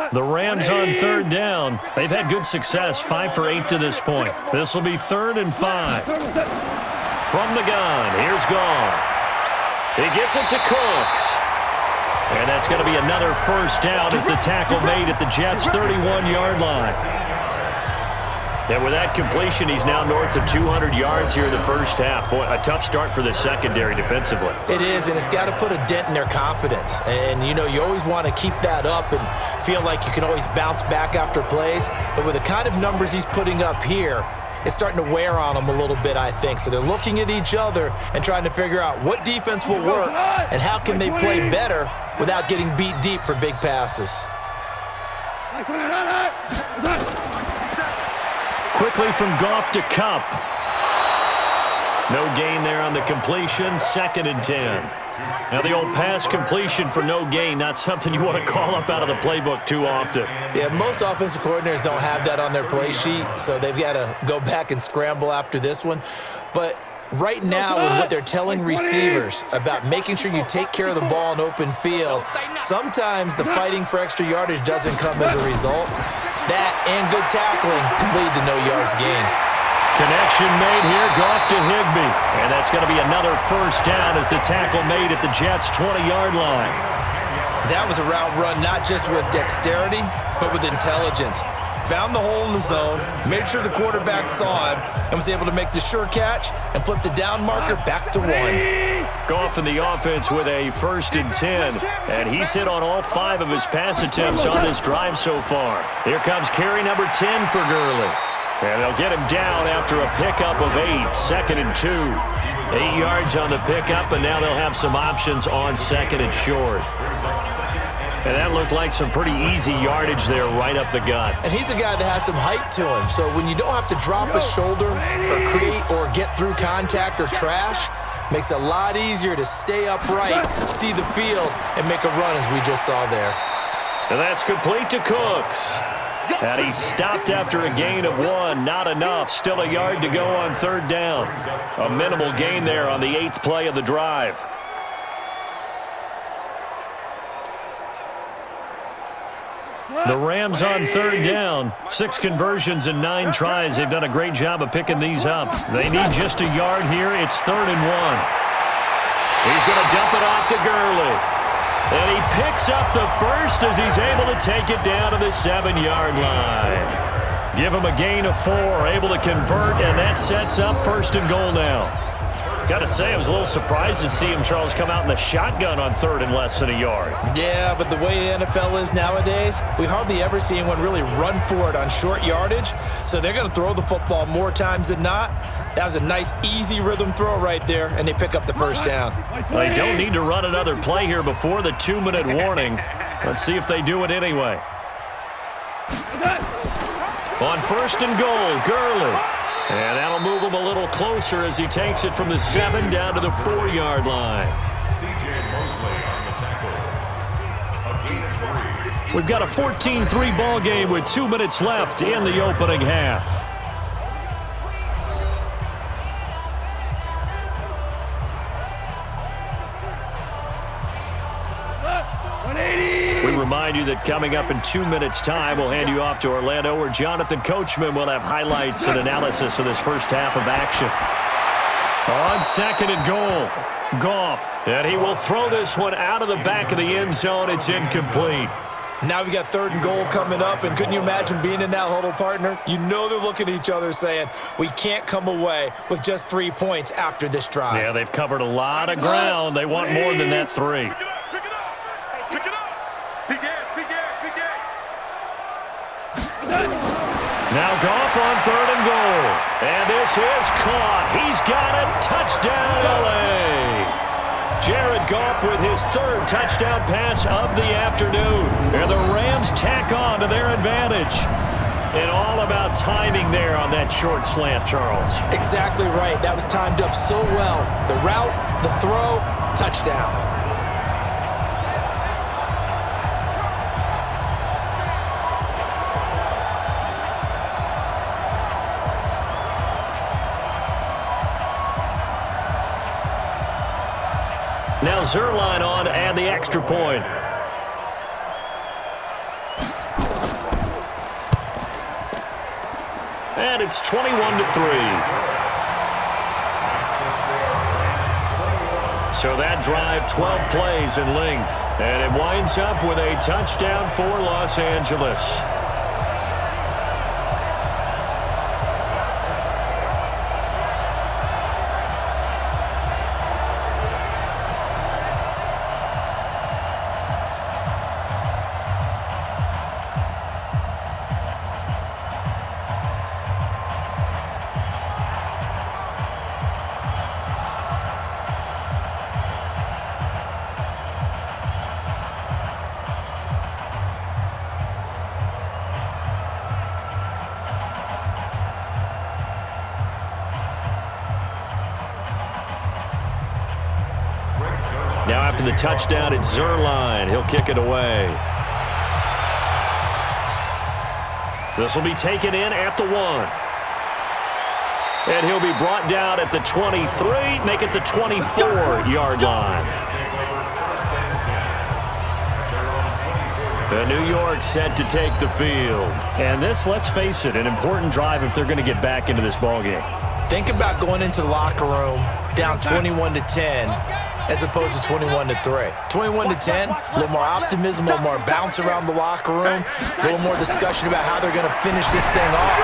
Speaker 6: 5.
Speaker 2: The Rams on 3rd down. They've had good success, 5 for 8 to this point. This will be 3rd and 5. From the gun, here's Goff. He gets it to Cooks. And that's going to be another first down as the tackle made at the Jets' 31-yard line. And with that completion, he's now north of 200 yards here in the first half. Boy, a tough start for the secondary defensively.
Speaker 4: It is, and it's got to put a dent in their confidence. And, you always want to keep that up and feel like you can always bounce back after plays. But with the kind of numbers he's putting up here, it's starting to wear on them a little bit, I think. So they're looking at each other and trying to figure out what defense will work and how can they play better without getting beat deep for big passes.
Speaker 2: Quickly from Goff to Kupp. No gain there on the completion, 2nd and 10. Now the old pass completion for no gain, not something you want to call up out of the playbook too often.
Speaker 4: Yeah, most offensive coordinators don't have that on their play sheet, so they've got to go back and scramble after this one. But right now, with what they're telling receivers about making sure you take care of the ball in open field, sometimes the fighting for extra yardage doesn't come as a result. That and good tackling can lead to no yards gained.
Speaker 2: Connection made here, Goff to Higbee. And that's going to be another first down as the tackle made at the Jets' 20-yard line.
Speaker 4: That was a route run not just with dexterity, but with intelligence. Found the hole in the zone, made sure the quarterback saw him, and was able to make the sure catch and flip the down marker back to 1.
Speaker 2: Goff in the offense with a 1st and 10, and he's hit on all 5 of his pass attempts on this drive so far. Here comes carry number 10 for Gurley. And they'll get him down after a pickup of 8, 2nd and 2. 8 yards on the pickup, and now they'll have some options on 2nd and short. And that looked like some pretty easy yardage there right up the gut.
Speaker 4: And he's a guy that has some height to him, so when you don't have to drop a shoulder or create or get through contact or trash, makes it a lot easier to stay upright, see the field, and make a run as we just saw there.
Speaker 2: And that's complete to Cooks. And he stopped after a gain of 1. Not enough. Still a yard to go on 3rd down. A minimal gain there on the 8th play of the drive. The Rams on 3rd down. 6 conversions and 9 tries. They've done a great job of picking these up. They need just a yard here. It's 3rd and 1. He's going to dump it off to Gurley. And he picks up the first as he's able to take it down to the 7-yard line. Give him a gain of 4, able to convert, and that sets up 1st and goal now. Got to say, I was a little surprised to see him, Charles, come out in the shotgun on 3rd and less than a yard.
Speaker 4: Yeah, but the way the NFL is nowadays, we hardly ever see anyone really run for it on short yardage, so they're going to throw the football more times than not. That was a nice, easy rhythm throw right there, and they pick up the 1st down.
Speaker 2: They don't need to run another play here before the 2-minute warning. Let's see if they do it anyway. On 1st and goal, Gurley. And that'll move him a little closer as he takes it from the 7 down to the 4-yard line. We've got a 14-3 ball game with 2 minutes left in the opening half. We remind you that coming up in 2 minutes' time, we'll hand you off to Orlando, where Jonathan Coachman will have highlights and analysis of this first half of action. On 2nd and goal, Goff. And he will throw this one out of the back of the end zone. It's incomplete.
Speaker 4: Now we got 3rd and goal coming up, and couldn't you imagine being in that huddle, partner? You know they're looking at each other saying, we can't come away with just 3 points after this drive.
Speaker 2: Yeah, they've covered a lot of ground. They want more than that 3. Now Goff on 3rd and goal. And this is caught. He's got it. Touchdown, LA. Jared Goff with his 3rd touchdown pass of the afternoon. And the Rams tack on to their advantage. And all about timing there on that short slant, Charles.
Speaker 4: Exactly right. That was timed up so well. The route, the throw, touchdown.
Speaker 2: Now Zerline on to add the extra point. And it's 21-3. So that drive, 12 plays in length. And it winds up with a touchdown for Los Angeles. Now after the touchdown, it's Zerline. He'll kick it away. This will be taken in at the 1. And he'll be brought down at the 23, make it the 24-yard line. The New York set to take the field. And this, let's face it, an important drive if they're going to get back into this ballgame.
Speaker 4: Think about going into the locker room down 21-10 as opposed to 21-3. 21-10, a little more optimism, a little more bounce around the locker room, a little more discussion about how they're going to finish this thing off.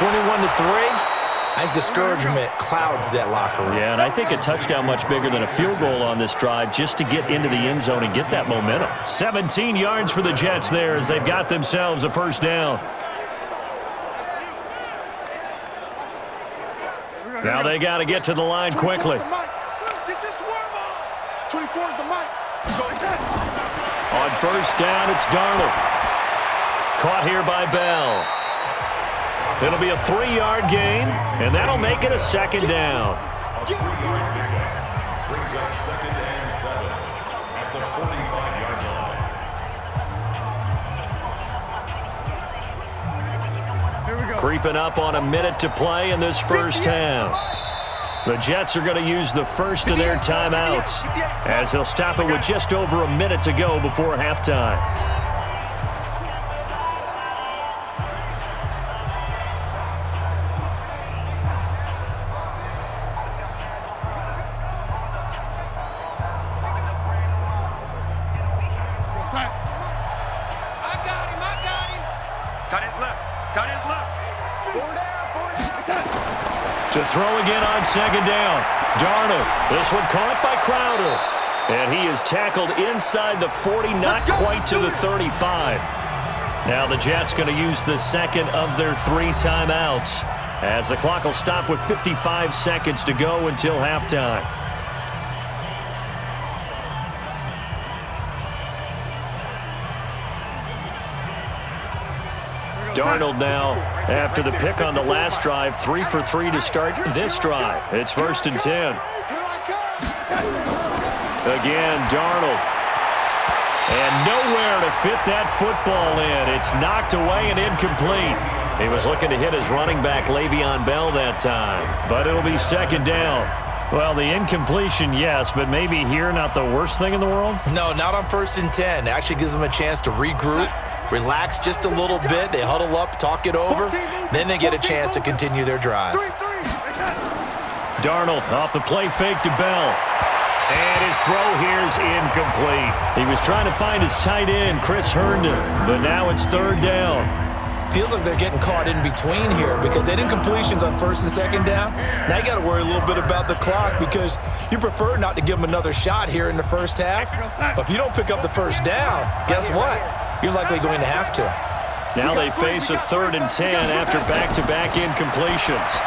Speaker 4: 21-3, I think discouragement clouds that locker room.
Speaker 2: Yeah, and I think a touchdown much bigger than a field goal on this drive just to get into the end zone and get that momentum. 17 yards for the Jets there as they've got themselves a first down. Now they got to get to the line quickly.
Speaker 5: 24 is the mic.
Speaker 2: On first down, it's Darnold. Caught here by Bell. It'll be a 3-yard gain, and that'll make it a second down.
Speaker 6: Brings up 2nd and 7 at the 45-yard line.
Speaker 2: Creeping up on a minute to play in this first half. The Jets are going to use the first of their timeouts as they'll stop it with just over a minute to go before halftime.
Speaker 5: I got him. Cut his left.
Speaker 2: To throw again on second down. Darnold. This one caught by Crowder. And he is tackled inside the 40, not quite to the 35. Now the Jets going to use the second of their 3 timeouts as the clock will stop with 55 seconds to go until halftime. Darnold now, after the pick on the last drive, 3 for 3 to start this drive. It's 1st and 10. Again, Darnold. And nowhere to fit that football in. It's knocked away and incomplete. He was looking to hit his running back, Le'Veon Bell, that time. But it'll be second down. Well, the incompletion, yes, but maybe here not the worst thing in the world?
Speaker 4: No, not on 1st and 10. It actually gives them a chance to regroup, relax just a little bit. They huddle up, talk it over. Then they get a chance to continue their drive.
Speaker 2: Darnold off the play fake to Bell. And his throw here is incomplete. He was trying to find his tight end, Chris Herndon, but now it's 3rd down.
Speaker 4: Feels like they're getting caught in between here because they had incompletions on 1st and 2nd down. Now you got to worry a little bit about the clock because you prefer not to give them another shot here in the first half. But if you don't pick up the first down, guess what? You're likely going to have to.
Speaker 2: Now they face a 3rd and 10 after back-to-back incompletions.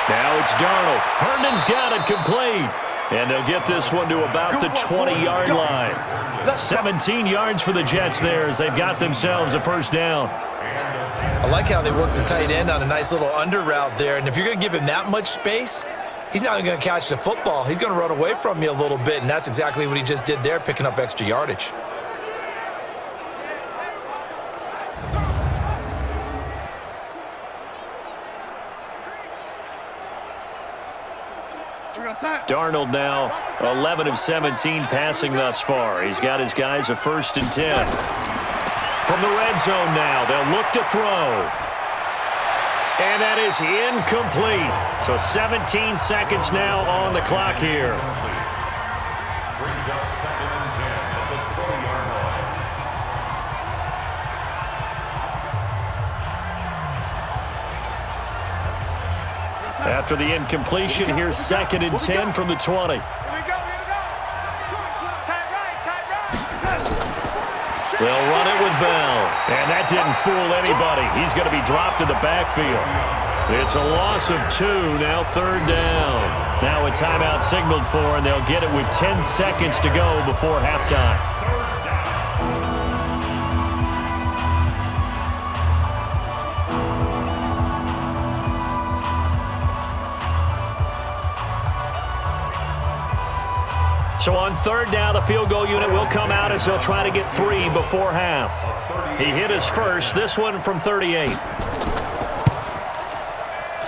Speaker 2: Now it's Darnold. Herndon's got it complete. And they'll get this one to about the 20-yard line. 17 yards for the Jets there as they've got themselves a first down.
Speaker 4: I like how they work the tight end on a nice little under route there. And if you're going to give him that much space, he's not going to catch the football. He's going to run away from you a little bit, and that's exactly what he just did there, picking up extra yardage.
Speaker 2: Darnold now 11 of 17 passing thus far. He's got his guys a 1st and 10. From the red zone now, they'll look to throw. And that is incomplete. So 17 seconds now on the clock here.
Speaker 6: Brings up 2nd and 10 at the 20-yard line.
Speaker 2: After the incompletion, here's 2nd and 10 from the 20. They'll run it with Bell. And that didn't fool anybody. He's going to be dropped in the backfield. It's a loss of 2, now 3rd down. Now a timeout signaled for, and they'll get it with 10 seconds to go before halftime. So on 3rd down, the field goal unit will come out as they'll try to get 3 before half. He hit his first, this one from 38.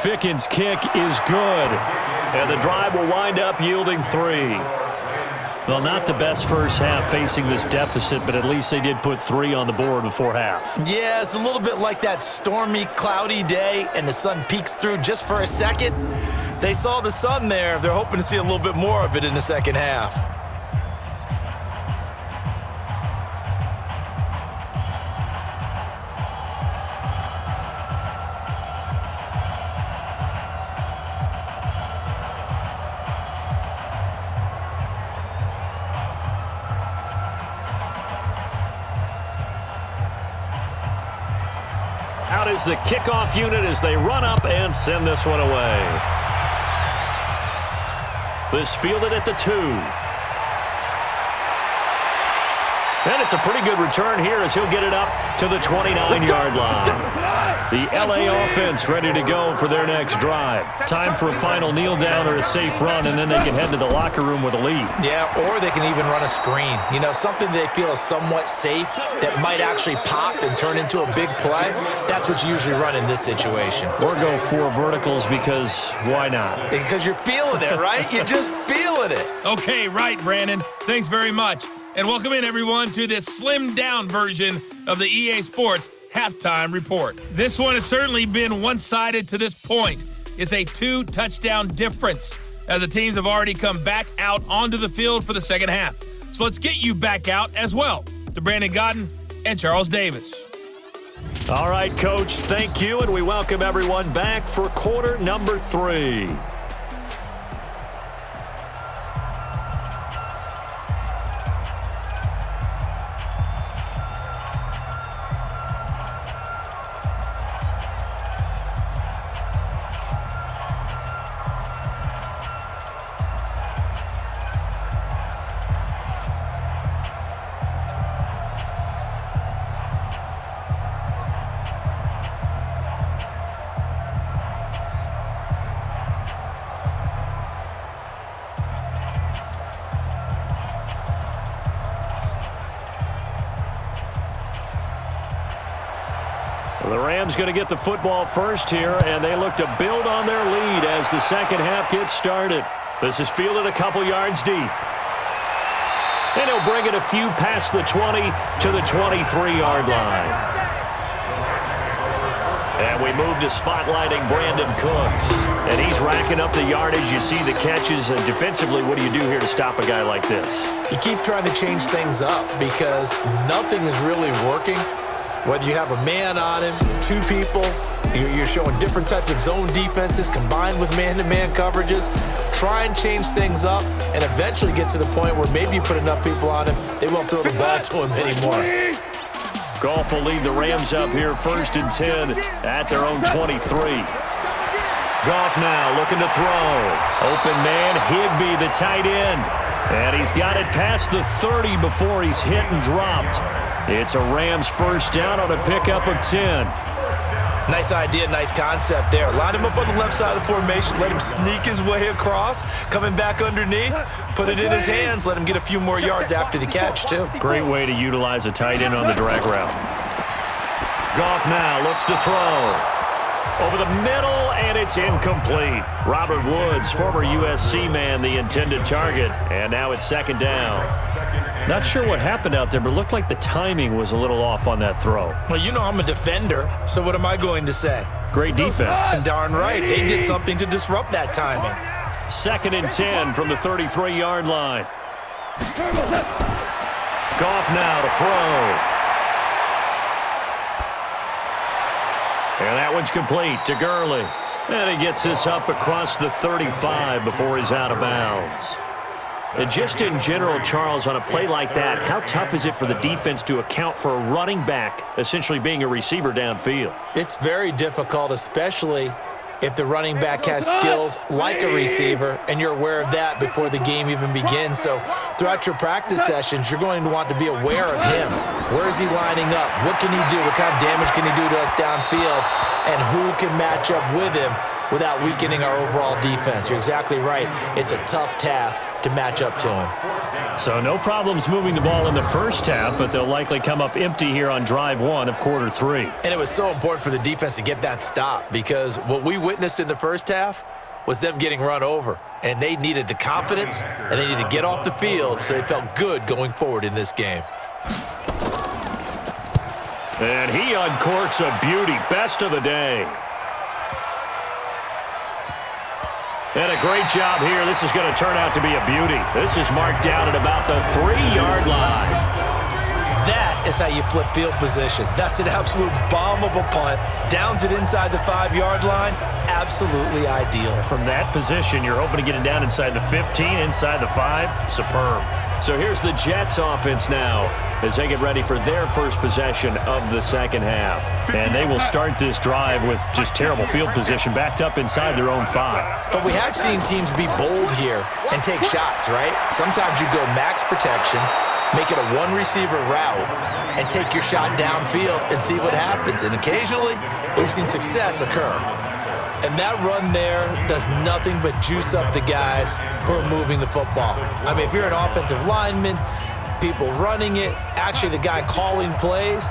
Speaker 2: Ficken's kick is good, and the drive will wind up yielding 3. Well, not the best first half facing this deficit, but at least they did put 3 on the board before half.
Speaker 4: Yeah, it's a little bit like that stormy, cloudy day, and the sun peeks through just for a second. They saw the sun there. They're hoping to see a little bit more of it in the second half.
Speaker 2: is the kickoff unit as they run up and send this one away. This fielded at the 2. And it's a pretty good return here as he'll get it up to the 29-yard line. The LA offense ready to go for their next drive. Time for a final kneel down or a safe run, and then they can head to the locker room with a lead.
Speaker 4: Yeah, or they can even run a screen. You know, something they feel is somewhat safe that might actually pop and turn into a big play. That's what you usually run in this situation.
Speaker 2: Or go 4 verticals because why not?
Speaker 4: Because you're feeling it, right? You're just feeling it.
Speaker 1: Okay, right, Brandon. Thanks very much. And welcome in, everyone, to this slimmed-down version of the EA Sports Halftime Report. This one has certainly been one-sided to this point. It's a 2-touchdown difference, as the teams have already come back out onto the field for the second half. So let's get you back out as well to Brandon Godden and Charles Davis.
Speaker 2: All right, Coach, thank you, and we welcome everyone back for quarter number 3. The Rams going to get the football first here, and they look to build on their lead as the second half gets started. This is fielded a couple yards deep. And he'll bring it a few past the 20 to the 23-yard line. And we move to spotlighting Brandon Cooks. And he's racking up the yardage. You see the catches. Defensively, what do you do here to stop a guy like this?
Speaker 4: You keep trying to change things up because nothing is really working. Whether you have a man on him, 2 people, you're showing different types of zone defenses combined with man-to-man coverages. Try and change things up and eventually get to the point where maybe you put enough people on him, they won't throw the ball to him anymore.
Speaker 2: Goff will lead the Rams up here 1st and 10 at their own 23. Goff now looking to throw. Open man, Higbee, the tight end. And he's got it past the 30 before he's hit and dropped. It's a Rams first down on a pickup of 10.
Speaker 4: Nice idea, nice concept there. Line him up on the left side of the formation. Let him sneak his way across. Coming back underneath. Put it in his hands. Let him get a few more yards after the catch, too.
Speaker 2: Great way to utilize a tight end on the drag route. Goff now looks to throw. Over the middle, and it's incomplete. Robert Woods, former USC man, the intended target. And now it's second down. Not sure what happened out there, but it looked like the timing was a little off on that throw.
Speaker 4: Well, you know I'm a defender, so what am I going to say?
Speaker 2: Great defense.
Speaker 4: Darn right. They did something to disrupt that timing.
Speaker 2: 2nd and 10 from the 33-yard line. Goff now to throw. And that one's complete to Gurley. And he gets this up across the 35 before he's out of bounds. And just in general, Charles, on a play like that, how tough is it for the defense to account for a running back essentially being a receiver downfield?
Speaker 4: It's very difficult, especially if the running back has skills like a receiver, and you're aware of that before the game even begins. So throughout your practice sessions, you're going to want to be aware of him. Where is he lining up? What can he do? What kind of damage can he do to us downfield? And who can match up with him without weakening our overall defense? You're exactly right. It's a tough task to match up to him.
Speaker 2: So no problems moving the ball in the first half, but they'll likely come up empty here on drive 1 of quarter 3.
Speaker 4: And it was so important for the defense to get that stop because what we witnessed in the first half was them getting run over. And they needed the confidence, and they needed to get off the field so they felt good going forward in this game.
Speaker 2: And he uncorks a beauty. Best of the day. And a great job here. This is going to turn out to be a beauty. This is marked down at about the 3-yard line.
Speaker 4: That is how you flip field position. That's an absolute bomb of a punt. Downs it inside the 5-yard line. Absolutely ideal.
Speaker 2: From that position, you're hoping to get it down inside the 15, inside the 5. Superb. So here's the Jets offense now as they get ready for their first possession of the second half. And they will start this drive with just terrible field position, backed up inside their own 5.
Speaker 4: But we have seen teams be bold here and take shots, right? Sometimes you go max protection, make it a one-receiver route, and take your shot downfield and see what happens. And occasionally, we've seen success occur. And that run there does nothing but juice up the guys who are moving the football. I mean, if you're an offensive lineman, people running it, actually the guy calling plays,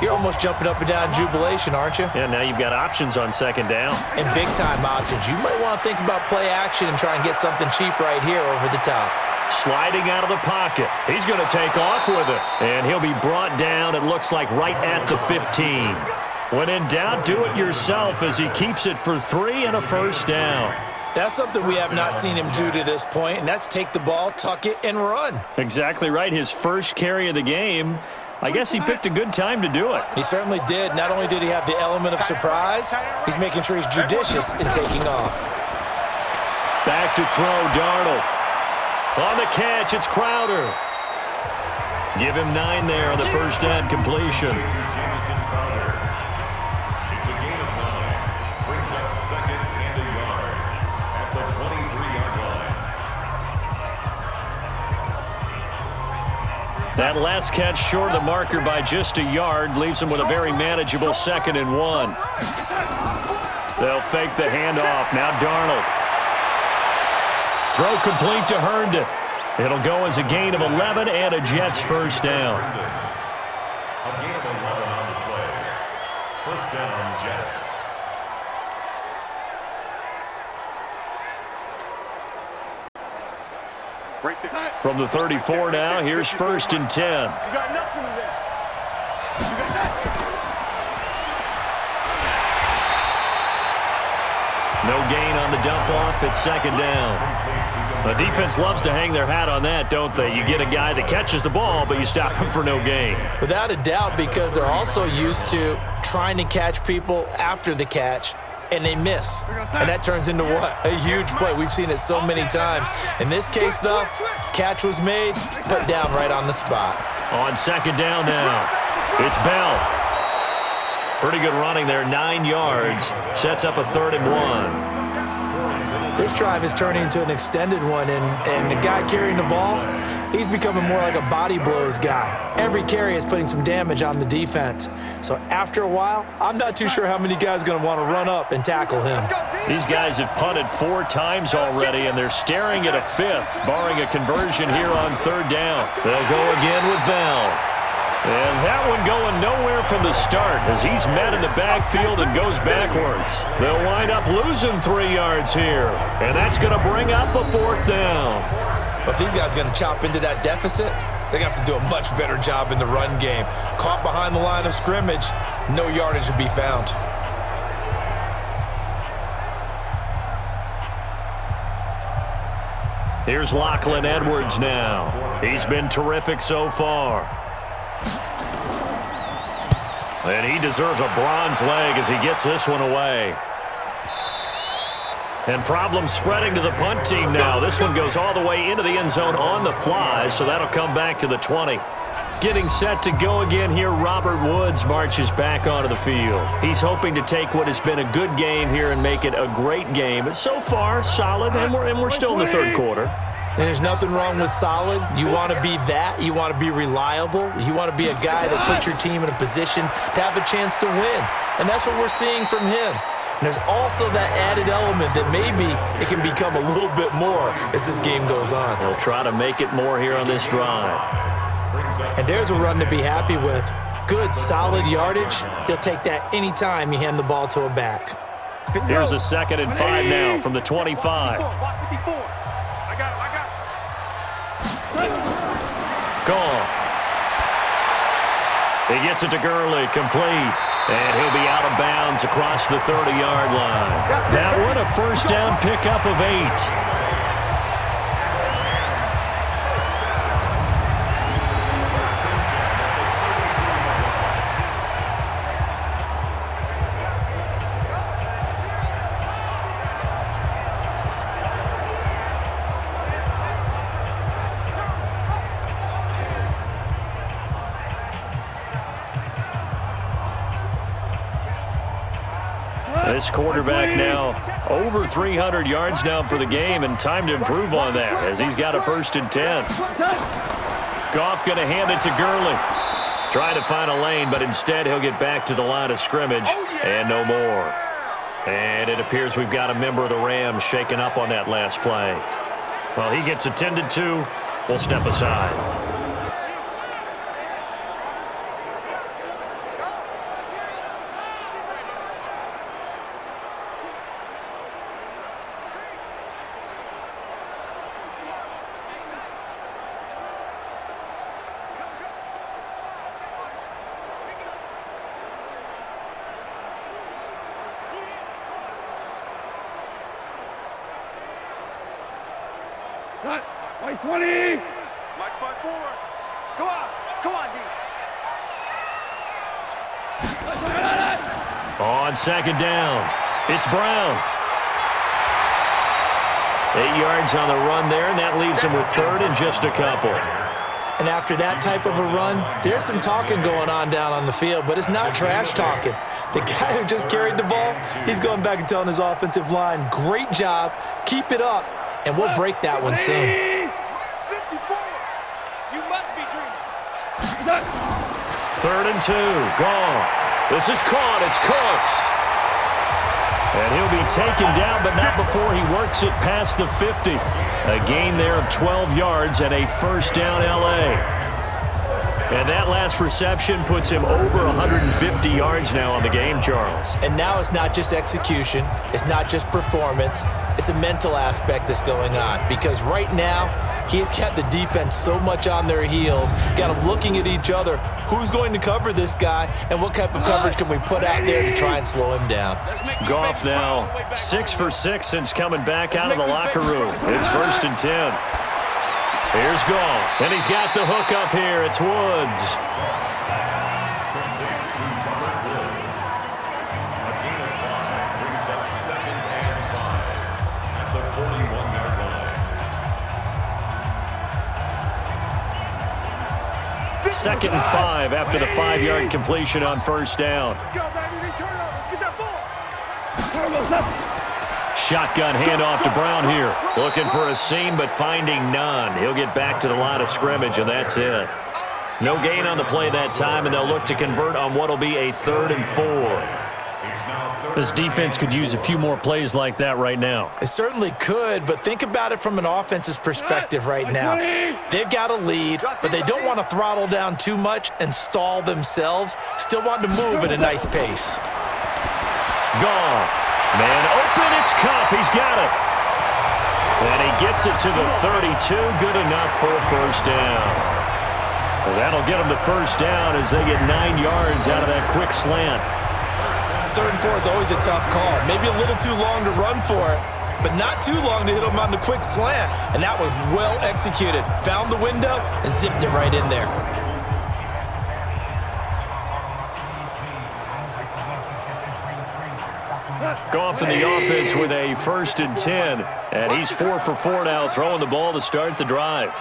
Speaker 4: you're almost jumping up and down in jubilation, aren't you?
Speaker 2: Yeah, now you've got options on second down.
Speaker 4: And big-time options. You might want to think about play action and try and get something cheap right here over the top.
Speaker 2: Sliding out of the pocket. He's going to take off with it. And he'll be brought down, it looks like, right at the 15. When in doubt, do it yourself as he keeps it for 3 and a first down.
Speaker 4: That's something we have not seen him do to this point, and that's take the ball, tuck it, and run.
Speaker 2: Exactly right. His first carry of the game. I guess he picked a good time to do it.
Speaker 4: He certainly did. Not only did he have the element of surprise, he's making sure he's judicious in taking off.
Speaker 2: Back to throw, Darnold. On the catch, it's Crowder. Give him 9 there on the first down completion. That last catch short of the marker by just a yard leaves him with a very manageable 2nd and 1. They'll fake the handoff. Now Darnold. Throw complete to Herndon. It'll go as a gain of 11 and a Jets first down.
Speaker 6: A gain of 11 on the play. First down, Jets.
Speaker 2: From the 34 now, here's 1st and 10.
Speaker 5: You got nothing there. You got nothing.
Speaker 2: No gain on the dump off. It's 2nd down. The defense loves to hang their hat on that, don't they? You get a guy that catches the ball, but you stop him for no gain.
Speaker 4: Without a doubt, because they're also used to trying to catch people after the catch, and they miss. And that turns into what? A huge play. We've seen it so many times. In this case, though, catch was made, put down right on the spot.
Speaker 2: On 2nd down now, it's Bell. Pretty good running there, 9 yards. Sets up a 3rd and 1.
Speaker 4: This drive is turning into an extended one, and the guy carrying the ball, he's becoming more like a body blows guy. Every carry is putting some damage on the defense. So after a while, I'm not too sure how many guys are going to want to run up and tackle him.
Speaker 2: These guys have punted 4 times already, and they're staring at a 5th, barring a conversion here on 3rd down. They'll go again with Bell. And that one going nowhere from the start as he's met in the backfield and goes backwards. They'll wind up losing 3 yards here, and that's going to bring up a 4th down.
Speaker 4: But these guys are going to chop into that deficit. They're going to have to do a much better job in the run game. Caught behind the line of scrimmage, no yardage to be found.
Speaker 2: Here's Lachlan Edwards now. He's been terrific so far. And he deserves a bronze leg as he gets this one away. And problems spreading to the punt team now. This one goes all the way into the end zone on the fly, so that'll come back to the 20. Getting set to go again here, Robert Woods marches back onto the field. He's hoping to take what has been a good game here and make it a great game. But so far, solid, and we're still in the 3rd quarter.
Speaker 4: And there's nothing wrong with solid. You want to be that. You want to be reliable. You want to be a guy that puts your team in a position to have a chance to win. And that's what we're seeing from him. And there's also that added element that maybe it can become a little bit more as this game goes on.
Speaker 2: He'll try to make it more here on this drive.
Speaker 4: And there's a run to be happy with. Good, solid yardage. He'll take that anytime you hand the ball to a back.
Speaker 2: Here's a 2nd and 5 now from the 25. Gone. He gets it to Gurley, complete. And he'll be out of bounds across the 30-yard line. That one a first down pickup of 8. This quarterback now over 300 yards now for the game, and time to improve on that as he's got a 1st and 10. Goff going to hand it to Gurley. Trying to find a lane, but instead he'll get back to the line of scrimmage and no more. And it appears we've got a member of the Rams shaken up on that last play. Well, he gets attended to. We'll step aside.
Speaker 5: White 20. Mike's by 4. Come on, D.
Speaker 2: On 2nd down, it's Brown. 8 yards on the run there, and that leaves him with 3rd and just a couple.
Speaker 4: And after that type of a run, there's some talking going on down on the field, but it's not trash talking. The guy who just carried the ball, he's going back and telling his offensive line, great job, keep it up, and we'll break that one soon.
Speaker 5: 54. You must be dreaming.
Speaker 2: 3rd and 2, Goff. This is caught, it's Cooks. And he'll be taken down, but not before he works it past the 50. A gain there of 12 yards and a 1st down LA. And that last reception puts him over 150 yards now on the game, Charles.
Speaker 4: And now it's not just execution. It's not just performance. It's a mental aspect that's going on. Because right now, he's got the defense so much on their heels, got them looking at each other. Who's going to cover this guy, and what type of coverage can we put out there to try and slow him down?
Speaker 2: Goff now 6 for 6 since coming back out of the locker room. It's 1st and 10. Here's Goff, and he's got the hook up here. It's Woods.
Speaker 6: A gain of 5 brings up 2nd and 5 at the 41-yard line.
Speaker 2: 2nd and 5 after the 5-yard completion on 1st down.
Speaker 5: Let's go, baby. Turn over. Get that ball.
Speaker 2: Shotgun handoff to Brown here. Looking for a seam, but finding none. He'll get back to the line of scrimmage, and that's it. No gain on the play that time, and they'll look to convert on what'll be a 3rd and 4. This defense could use a few more plays like that right now.
Speaker 4: It certainly could, but think about it from an offense's perspective right now. They've got a lead, but they don't want to throttle down too much and stall themselves. Still want to move at a nice pace.
Speaker 2: Goff. Man open, it's Cup. He's got it. And he gets it to the 32. Good enough for a 1st down. Well, that'll get him to 1st down as they get 9 yards out of that quick slant.
Speaker 4: 3rd and 4 is always a tough call. Maybe a little too long to run for it, but not too long to hit him on the quick slant. And that was well executed. Found the window and zipped it right in there.
Speaker 2: Goff in the offense with a 1st and 10. And he's 4 for 4 now, throwing the ball to start the drive.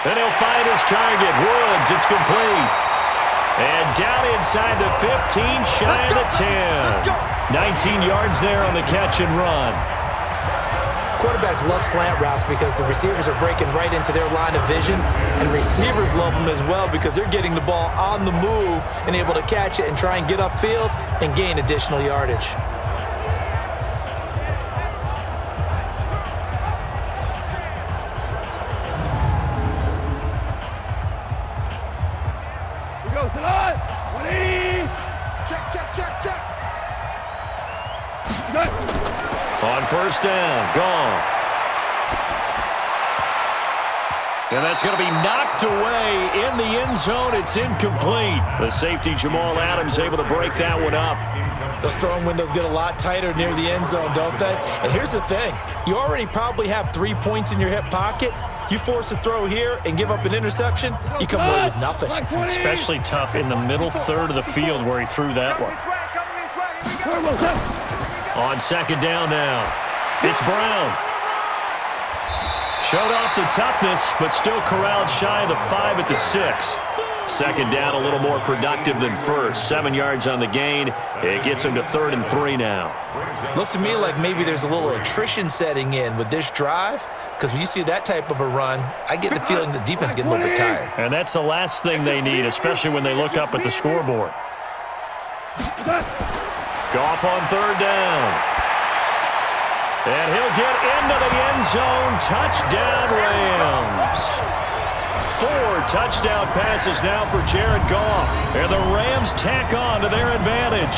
Speaker 2: And he'll find his target. Woods, it's complete. And down inside the 15, shy of the 10. 19 yards there on the catch and run.
Speaker 4: Quarterbacks love slant routes because the receivers are breaking right into their line of vision, and receivers love them as well because they're getting the ball on the move and able to catch it and try and get upfield and gain additional yardage.
Speaker 5: Here goes tonight. 180. Check.
Speaker 2: On 1st down, Goff. And that's going to be knocked away in the end zone. It's incomplete. The safety, Jamal Adams, able to break that one up.
Speaker 4: Those throwing windows get a lot tighter near the end zone, don't they? And here's the thing. You already probably have 3 points in your hip pocket. You force a throw here and give up an interception, you come away with nothing.
Speaker 2: Especially tough in the middle 1/3 of the field where he threw that one. On 2nd down now, it's Brown. Showed off the toughness, but still corralled shy of the 5 at the 6. Second down, a little more productive than first. 7 yards on the gain. It gets him to 3rd and 3 now.
Speaker 4: Looks to me like maybe there's a little attrition setting in with this drive, because when you see that type of a run, I get the feeling the defense getting a little bit tired.
Speaker 2: And that's the last thing they need, especially when they look up at the scoreboard. Goff on 3rd down. And he'll get into the end zone. Touchdown, Rams. 4 touchdown passes now for Jared Goff. And the Rams tack on to their advantage.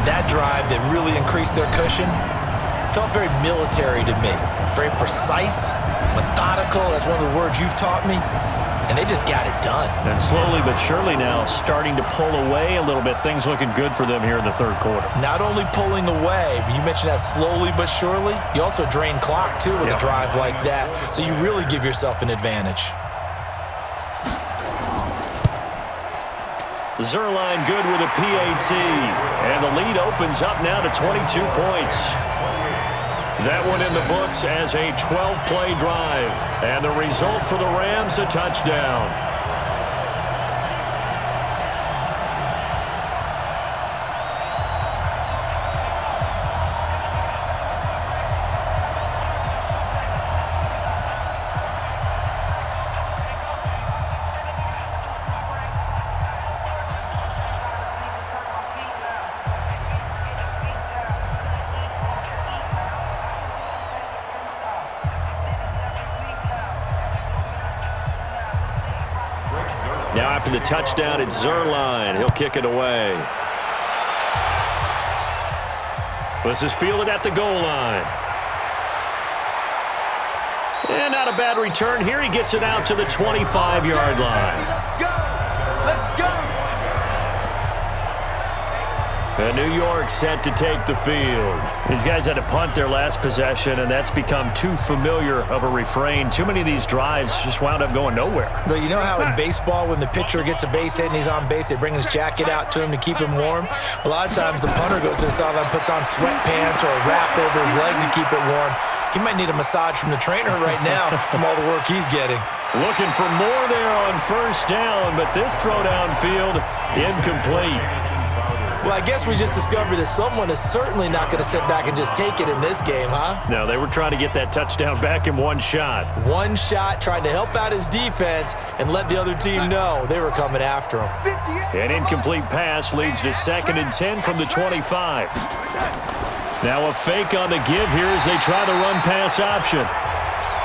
Speaker 4: That drive that really increased their cushion felt very military to me. Very precise, methodical. That's one of the words you've taught me. And they just got it done.
Speaker 2: And slowly but surely now starting to pull away a little bit. Things looking good for them here in the 3rd quarter.
Speaker 4: Not only pulling away, but you mentioned that slowly but surely. You also drain clock, too, with a drive like that. So you really give yourself an advantage.
Speaker 2: Zerline good with a PAT. And the lead opens up now to 22 points. That one in the books as a 12-play drive. And the result for the Rams, a touchdown. Now after the touchdown, it's Zerline. He'll kick it away. This is fielded at the goal line. And not a bad return here. He gets it out to the 25-yard line.
Speaker 5: Let's go! Let's go!
Speaker 2: And New York set to take the field. These guys had to punt their last possession, and that's become too familiar of a refrain. Too many of these drives just wound up going nowhere.
Speaker 4: Well, you know how in baseball, when the pitcher gets a base hit and he's on base, they bring his jacket out to him to keep him warm? A lot of times the punter goes to the sideline, puts on sweatpants or a wrap over his leg to keep it warm. He might need a massage from the trainer right now from all the work he's getting.
Speaker 2: Looking for more there on 1st down, but this throw downfield incomplete.
Speaker 4: Well, I guess we just discovered that someone is certainly not going to sit back and just take it in this game, huh?
Speaker 2: No, they were trying to get that touchdown back in one shot.
Speaker 4: One shot, trying to help out his defense and let the other team know they were coming after him.
Speaker 2: An incomplete pass leads to 2nd and 10 from the 25. Now a fake on the give here as they try the run-pass option.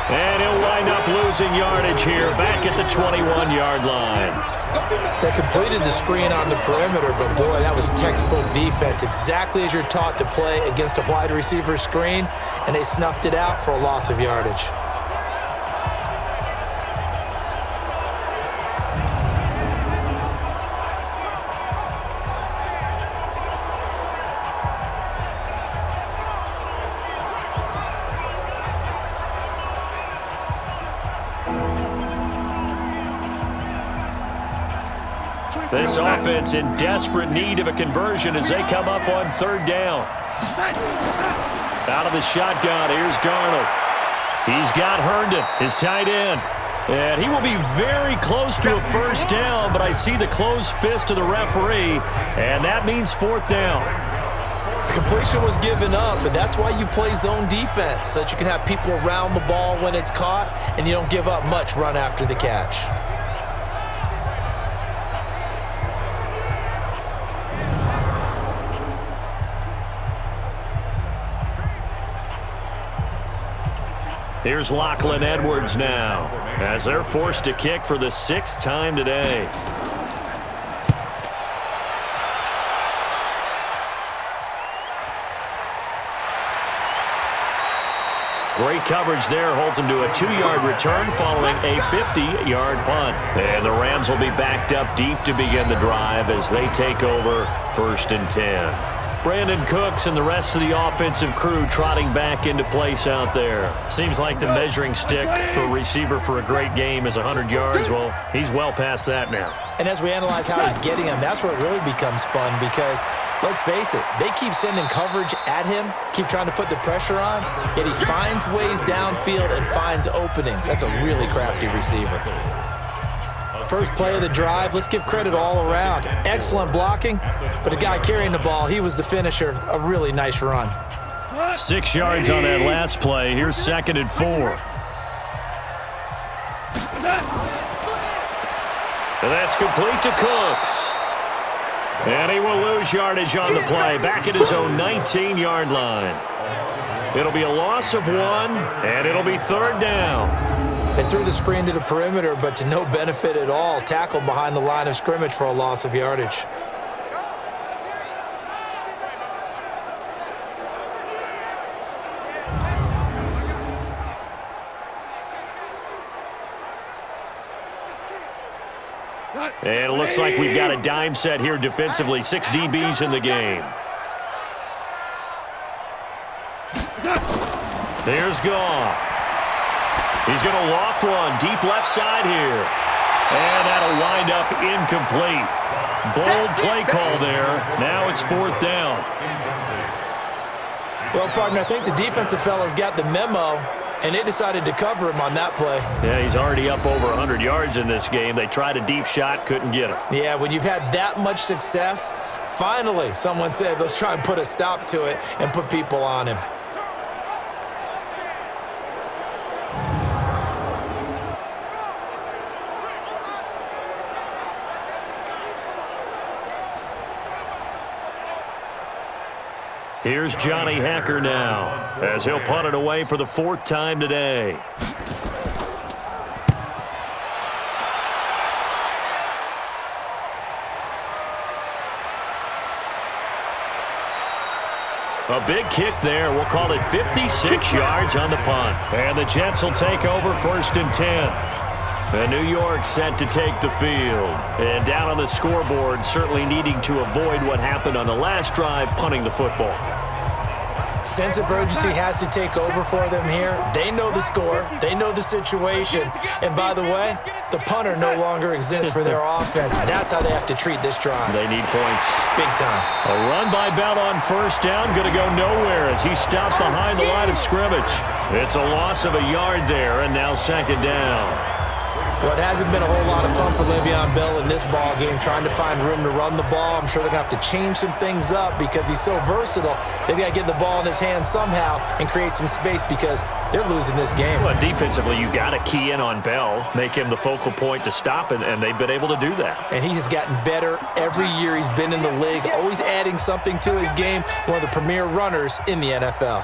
Speaker 2: And he'll wind up losing yardage here back at the 21-yard line.
Speaker 4: They completed the screen on the perimeter, but boy, that was textbook defense. Exactly as you're taught to play against a wide receiver screen, and they snuffed it out for a loss of yardage.
Speaker 2: This offense in desperate need of a conversion as they come up on 3rd down. Out of the shotgun, here's Darnold. He's got Herndon, his tight end. And he will be very close to a 1st down, but I see the closed fist of the referee, and that means 4th down.
Speaker 4: Completion was given up, but that's why you play zone defense, so that you can have people around the ball when it's caught, and you don't give up much run after the catch.
Speaker 2: Here's Lachlan Edwards now as they're forced to kick for the 6th time today. Great coverage there, holds him to a 2-yard return following a 50-yard punt. And the Rams will be backed up deep to begin the drive as they take over 1st and 10. Brandon Cooks and the rest of the offensive crew trotting back into place out there. Seems like the measuring stick for a receiver for a great game is 100 yards. Well, he's well past that now.
Speaker 4: And as we analyze how he's getting them, that's where it really becomes fun because, let's face it, they keep sending coverage at him, keep trying to put the pressure on, yet he finds ways downfield and finds openings. That's a really crafty receiver.
Speaker 3: First play of the drive, let's give credit all around. Excellent blocking, but the guy carrying the ball, he was the finisher. A really nice run.
Speaker 2: 6 yards on that last play. Here's 2nd and 4. And that's complete to Cooks. And he will lose yardage on the play, back at his own 19-yard line. It'll be a loss of 1, and it'll be 3rd down.
Speaker 3: They threw the screen to the perimeter, but to no benefit at all. Tackled behind the line of scrimmage for a loss of yardage.
Speaker 2: And it looks like we've got a dime set here defensively. 6 DBs in the game. There's Goff. He's going to loft one deep left side here. And that'll wind up incomplete. Bold play call there. Now it's 4th down.
Speaker 3: Well, partner, I think the defensive fellas got the memo, and they decided to cover him on that play.
Speaker 2: Yeah, he's already up over 100 yards in this game. They tried a deep shot, couldn't get him.
Speaker 3: Yeah, when you've had that much success, finally someone said, let's try and put a stop to it and put people on him.
Speaker 2: Here's Johnny Hacker now, as he'll punt it away for the 4th time today. A big kick there. We'll call it 56 yards on the punt. And the Jets will take over 1st and 10. And New York set to take the field. And down on the scoreboard, certainly needing to avoid what happened on the last drive, punting the football.
Speaker 3: Sense of urgency has to take over for them here. They know the score. They know the situation. And by the way, the punter no longer exists for their offense. That's how they have to treat this drive.
Speaker 2: They need points.
Speaker 3: Big time.
Speaker 2: A run by Bell on 1st down. Going to go nowhere as he stopped behind the line of scrimmage. It's a loss of a yard there, and now 2nd down.
Speaker 3: Well, it hasn't been a whole lot of fun for Le'Veon Bell in this ball game, trying to find room to run the ball. I'm sure they're going to have to change some things up because he's so versatile. They've got to get the ball in his hands somehow and create some space because they're losing this game.
Speaker 2: Well, defensively, you got to key in on Bell, make him the focal point to stop, and they've been able to do that.
Speaker 3: And he has gotten better every year he's been in the league, always adding something to his game, one of the premier runners in the NFL.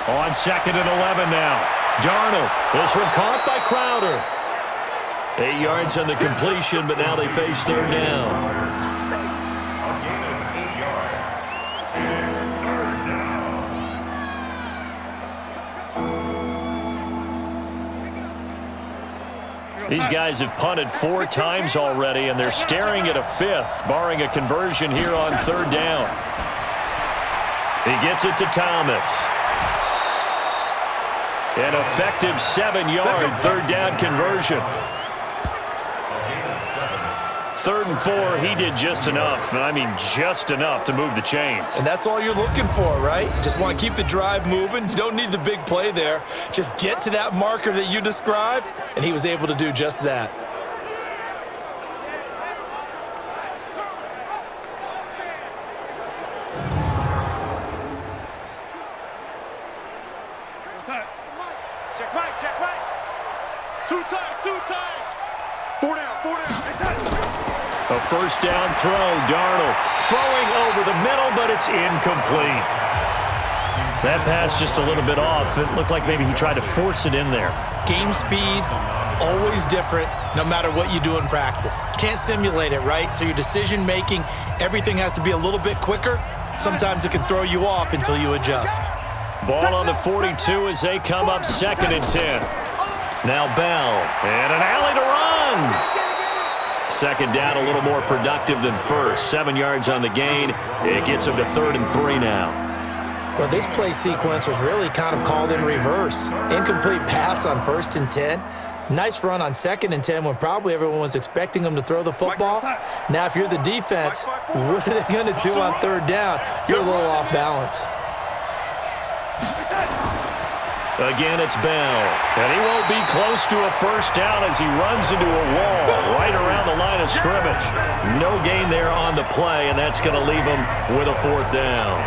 Speaker 2: On 2nd and 11 now. Darnold, this one caught by Crowder. 8 yards on the completion, but now they face 3rd down.
Speaker 6: A gain of 8 yards. It's 3rd down.
Speaker 2: These guys have punted 4 times already, and they're staring at a 5th, barring a conversion here on 3rd down. He gets it to Thomas. An effective 7-yard 3rd down conversion. 3rd and 4, he did just enough. I mean, just enough to move the chains.
Speaker 3: And that's all you're looking for, right? Just want to keep the drive moving. You don't need the big play there. Just get to that marker that you described, and he was able to do just that.
Speaker 5: Check right. 2 times. 4 down.
Speaker 2: A 1st down throw. Darnold throwing over the middle, but it's incomplete. That pass just a little bit off. It looked like maybe he tried to force it in there.
Speaker 3: Game speed, always different, no matter what you do in practice. Can't simulate it, right? So your decision-making, everything has to be a little bit quicker. Sometimes it can throw you off until you adjust.
Speaker 2: Ball on the 42 as they come up 2nd and 10. Now Bell, and an alley to run. 2nd down, a little more productive than 1st. 7 yards on the gain. It gets him to 3rd and 3 now.
Speaker 3: Well, this play sequence was really kind of called in reverse. Incomplete pass on 1st and 10. Nice run on 2nd and 10 when probably everyone was expecting him to throw the football. Now, if you're the defense, what are they going to do on 3rd down? You're a little off balance.
Speaker 2: Again, it's Bell. And he won't be close to a first down as he runs into a wall right around the line of scrimmage. No gain there on the play, and that's going to leave him with a fourth down.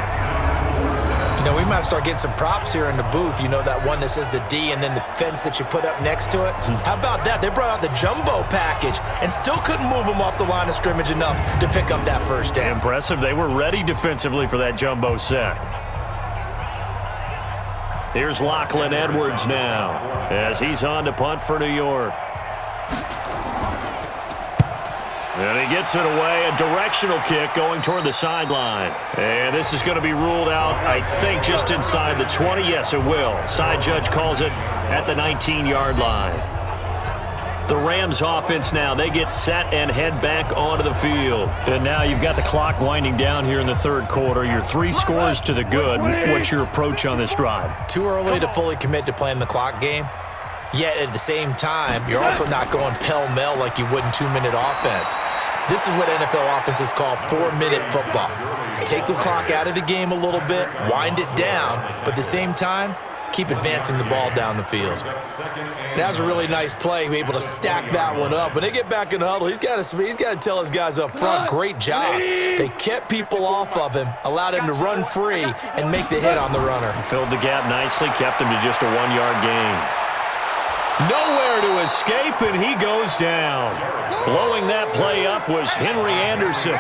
Speaker 4: You know, we might start getting some props here in the booth. You know, that one that says the D and then the fence that you put up next to it? How about that? They brought out the jumbo package and still couldn't move him off the line of scrimmage enough to pick up that first down.
Speaker 2: Impressive. They were ready defensively for that jumbo set. Here's Lachlan Edwards now as he's on to punt for New York. And he gets it away, a directional kick going toward the sideline. And this is going to be ruled out, I think, just inside the 20. Yes, it will. Side judge calls it at the 19-yard line. The Rams offense now, they get set and head back onto the field. And now you've got the clock winding down here in the third quarter. You're 3 scores to the good. What's your approach on this drive?
Speaker 4: Too early to fully commit to playing the clock game. Yet at the same time, you're also not going pell-mell like you would in 2-minute offense. This is what NFL offenses call 4-minute football. Take the clock out of the game a little bit, wind it down, but at the same time, keep advancing the ball down the field. That was a really nice play, able to stack that one up. When they get back in the huddle, he's got to tell his guys up front, great job. They kept people off of him, allowed him to run free and make the hit on the runner.
Speaker 2: Filled the gap nicely, kept him to just a 1-yard gain. Nowhere to escape, and he goes down. Blowing that play up was Henry Anderson.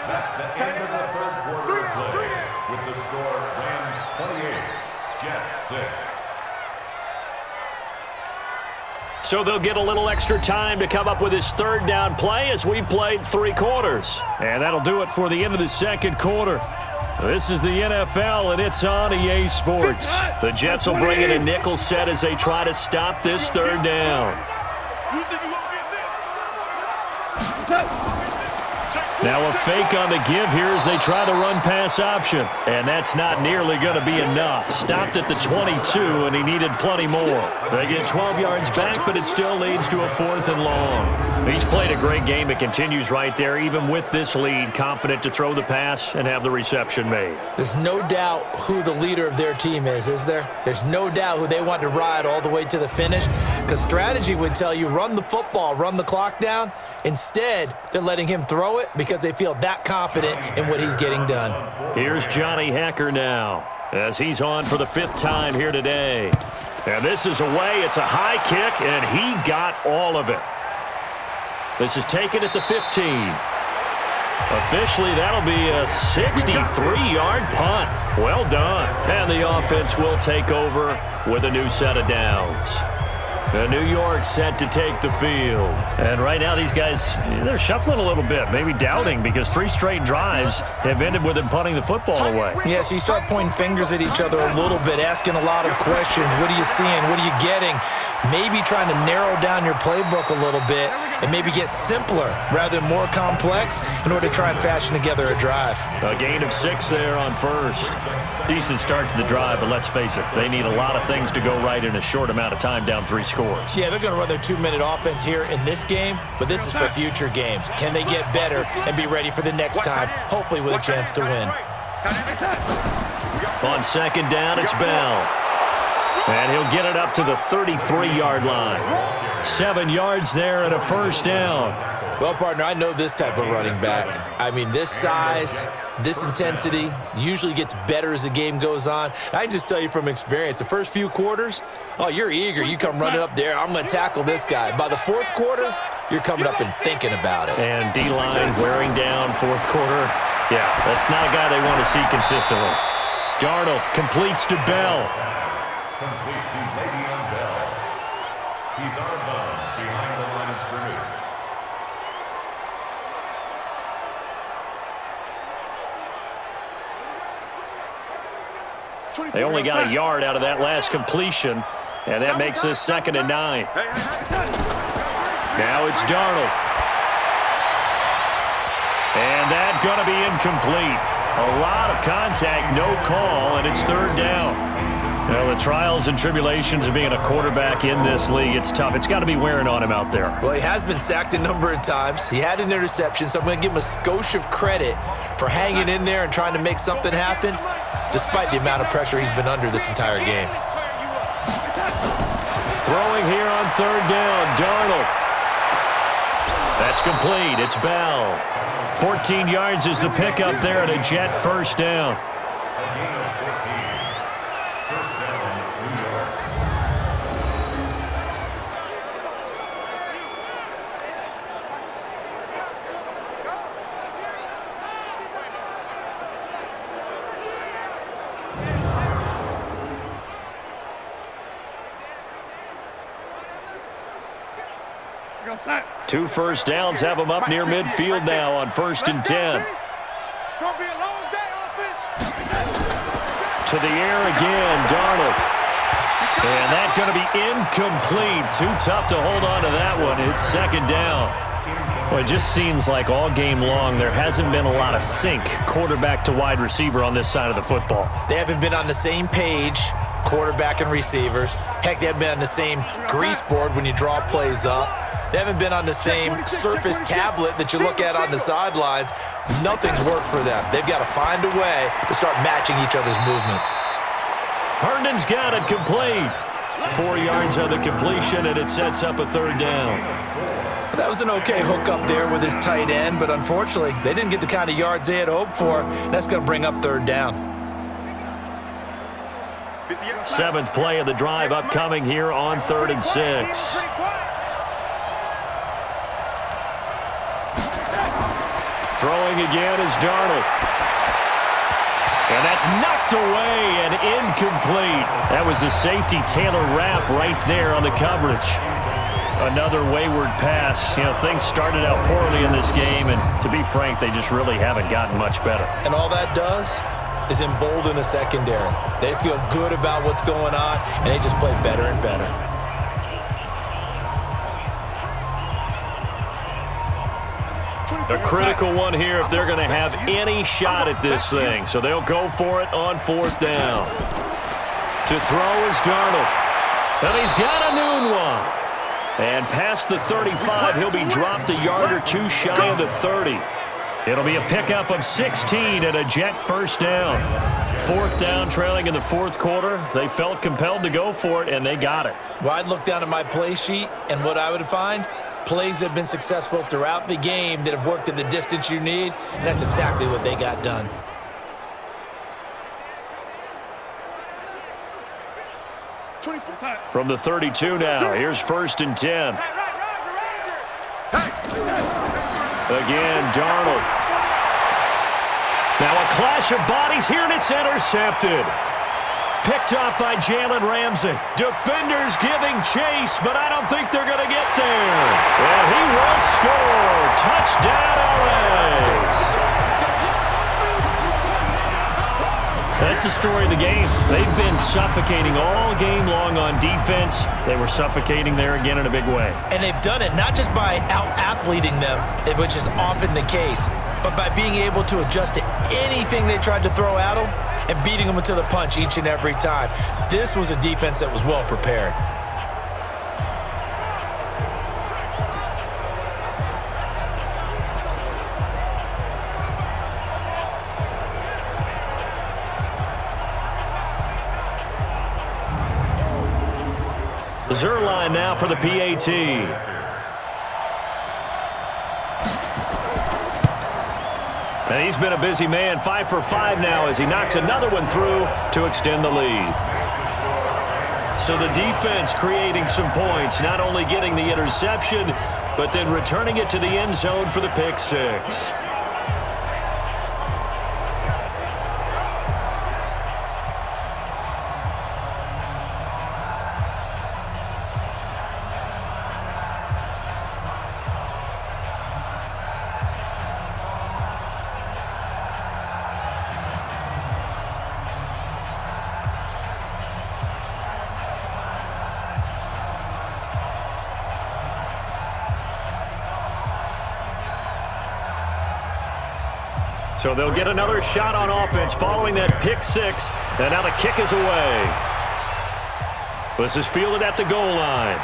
Speaker 6: That's the end of the third quarter of play. With the score, Rams 28, Jets 6.
Speaker 2: So they'll get a little extra time to come up with his third down play as we've played 3 quarters. And that'll do it for the end of the second quarter. This is the NFL, and it's on EA Sports. The Jets will bring in a nickel set as they try to stop this third down. Now a fake on the give here as they try the run-pass option. And that's not nearly going to be enough. Stopped at the 22, and he needed plenty more. They get 12 yards back, but it still leads to a 4th and long. He's played a great game. It continues right there, even with this lead, confident to throw the pass and have the reception made.
Speaker 4: There's no doubt who the leader of their team is there? There's no doubt who they want to ride all the way to the finish, because strategy would tell you run the football, run the clock down. Instead, they're letting him throw it because they feel that confident in what he's getting done.
Speaker 2: Here's Johnny Hecker now as he's on for the 5th time here today. And this is away. It's a high kick, and he got all of it. This is taken at the 15. Officially, that'll be a 63-yard punt. Well done. And the offense will take over with a new set of downs. And New York set to take the field. And right now these guys, they're shuffling a little bit, maybe doubting, because 3 straight drives have ended with them punting the football away.
Speaker 4: Yeah, so you start pointing fingers at each other a little bit, asking a lot of questions. What are you seeing? What are you getting? Maybe trying to narrow down your playbook a little bit and maybe get simpler rather than more complex in order to try and fashion together a drive.
Speaker 2: A gain of 6 there on first. Decent start to the drive, but let's face it, they need a lot of things to go right in a short amount of time down 3 scores.
Speaker 4: Yeah, they're going to run their 2-minute offense here in this game, but this is for future games. Can they get better and be ready for the next time, hopefully with a chance to win?
Speaker 2: On 2nd down, it's Bell. And he'll get it up to the 33-yard line. 7 yards there and a first down.
Speaker 4: Well, partner, I know this type of running back. I mean, this size, this intensity usually gets better as the game goes on. I can just tell you from experience, the first few quarters, oh, you're eager. You come running up there, I'm going to tackle this guy. By the 4th quarter, you're coming up and thinking about it.
Speaker 2: And D-line wearing down 4th quarter. Yeah, that's not a guy they want to see consistently. Darnold completes to Bell.
Speaker 6: Complete to Le'Veon Bell. He's out of bounds behind the line of scrimmage.
Speaker 2: They only got a yard out of that last completion, and that makes this 2nd and 9. Now it's Darnold. And that's going to be incomplete. A lot of contact, no call, and it's 3rd down. Well, the trials and tribulations of being a quarterback in this league, it's tough. It's got to be wearing on him out there.
Speaker 4: Well, he has been sacked a number of times. He had an interception, so I'm going to give him a skosh of credit for hanging in there and trying to make something happen, despite the amount of pressure he's been under this entire game.
Speaker 2: Throwing here on 3rd down, Darnold. That's complete. It's Bell. 14 yards is the pickup there at a Jet 1st down. Two 1st downs have them up near midfield now on 1st and 10.
Speaker 5: It's gonna be a long day, offense.
Speaker 2: To the air again, Darnold. And that's going to be incomplete. Too tough to hold on to that one. It's 2nd down. Well, it just seems like all game long there hasn't been a lot of sync quarterback to wide receiver on this side of the football.
Speaker 4: They haven't been on the same page, quarterback and receivers. Heck, they haven't been on the same grease board when you draw plays up. They haven't been on the same Surface tablet that you look at on the sidelines. Nothing's worked for them. They've got to find a way to start matching each other's movements.
Speaker 2: Herndon's got it complete. 4 yards on the completion, and it sets up a 3rd down.
Speaker 4: That was an okay hook up there with his tight end, but unfortunately, they didn't get the kind of yards they had hoped for. That's going to bring up 3rd down.
Speaker 2: 7th play of the drive upcoming here on 3rd and 6. Throwing again is Darnold. And that's knocked away and incomplete. That was a safety Taylor Rapp right there on the coverage. Another wayward pass. You know, things started out poorly in this game, and to be frank, they just really haven't gotten much better.
Speaker 4: And all that does is embolden a secondary. They feel good about what's going on, and they just play better and better.
Speaker 2: A critical one here if they're going to have any shot at this thing. So they'll go for it on 4th down. To throw is Darnold. And he's got a noon one. And past the 35, he'll be dropped a yard or two shy of the 30. It'll be a pickup of 16 and a Jet 1st down. 4th down, trailing in the 4th quarter. They felt compelled to go for it, and they got it.
Speaker 4: Well, I'd look down at my play sheet, and what I would find, plays that have been successful throughout the game that have worked at the distance you need, and that's exactly what they got done.
Speaker 2: From the 32 now, here's 1st and 10. Again, Darnold. Now a clash of bodies here, and it's intercepted. Picked up by Jalen Ramsey. Defenders giving chase, but I don't think they're going to get there. And he will score. Touchdown, LA. That's the story of the game. They've been suffocating all game long on defense. They were suffocating there again in a big way.
Speaker 4: And they've done it not just by out-athleting them, which is often the case, but by being able to adjust to anything they tried to throw at them and beating them to the punch each and every time. This was a defense that was well prepared.
Speaker 2: Zerline now for the PAT. And he's been a busy man, 5 for 5 now as he knocks another one through to extend the lead. So the defense creating some points, not only getting the interception, but then returning it to the end zone for the pick six. So they'll get another shot on offense following that pick six. And now the kick is away. This is fielded at the goal line.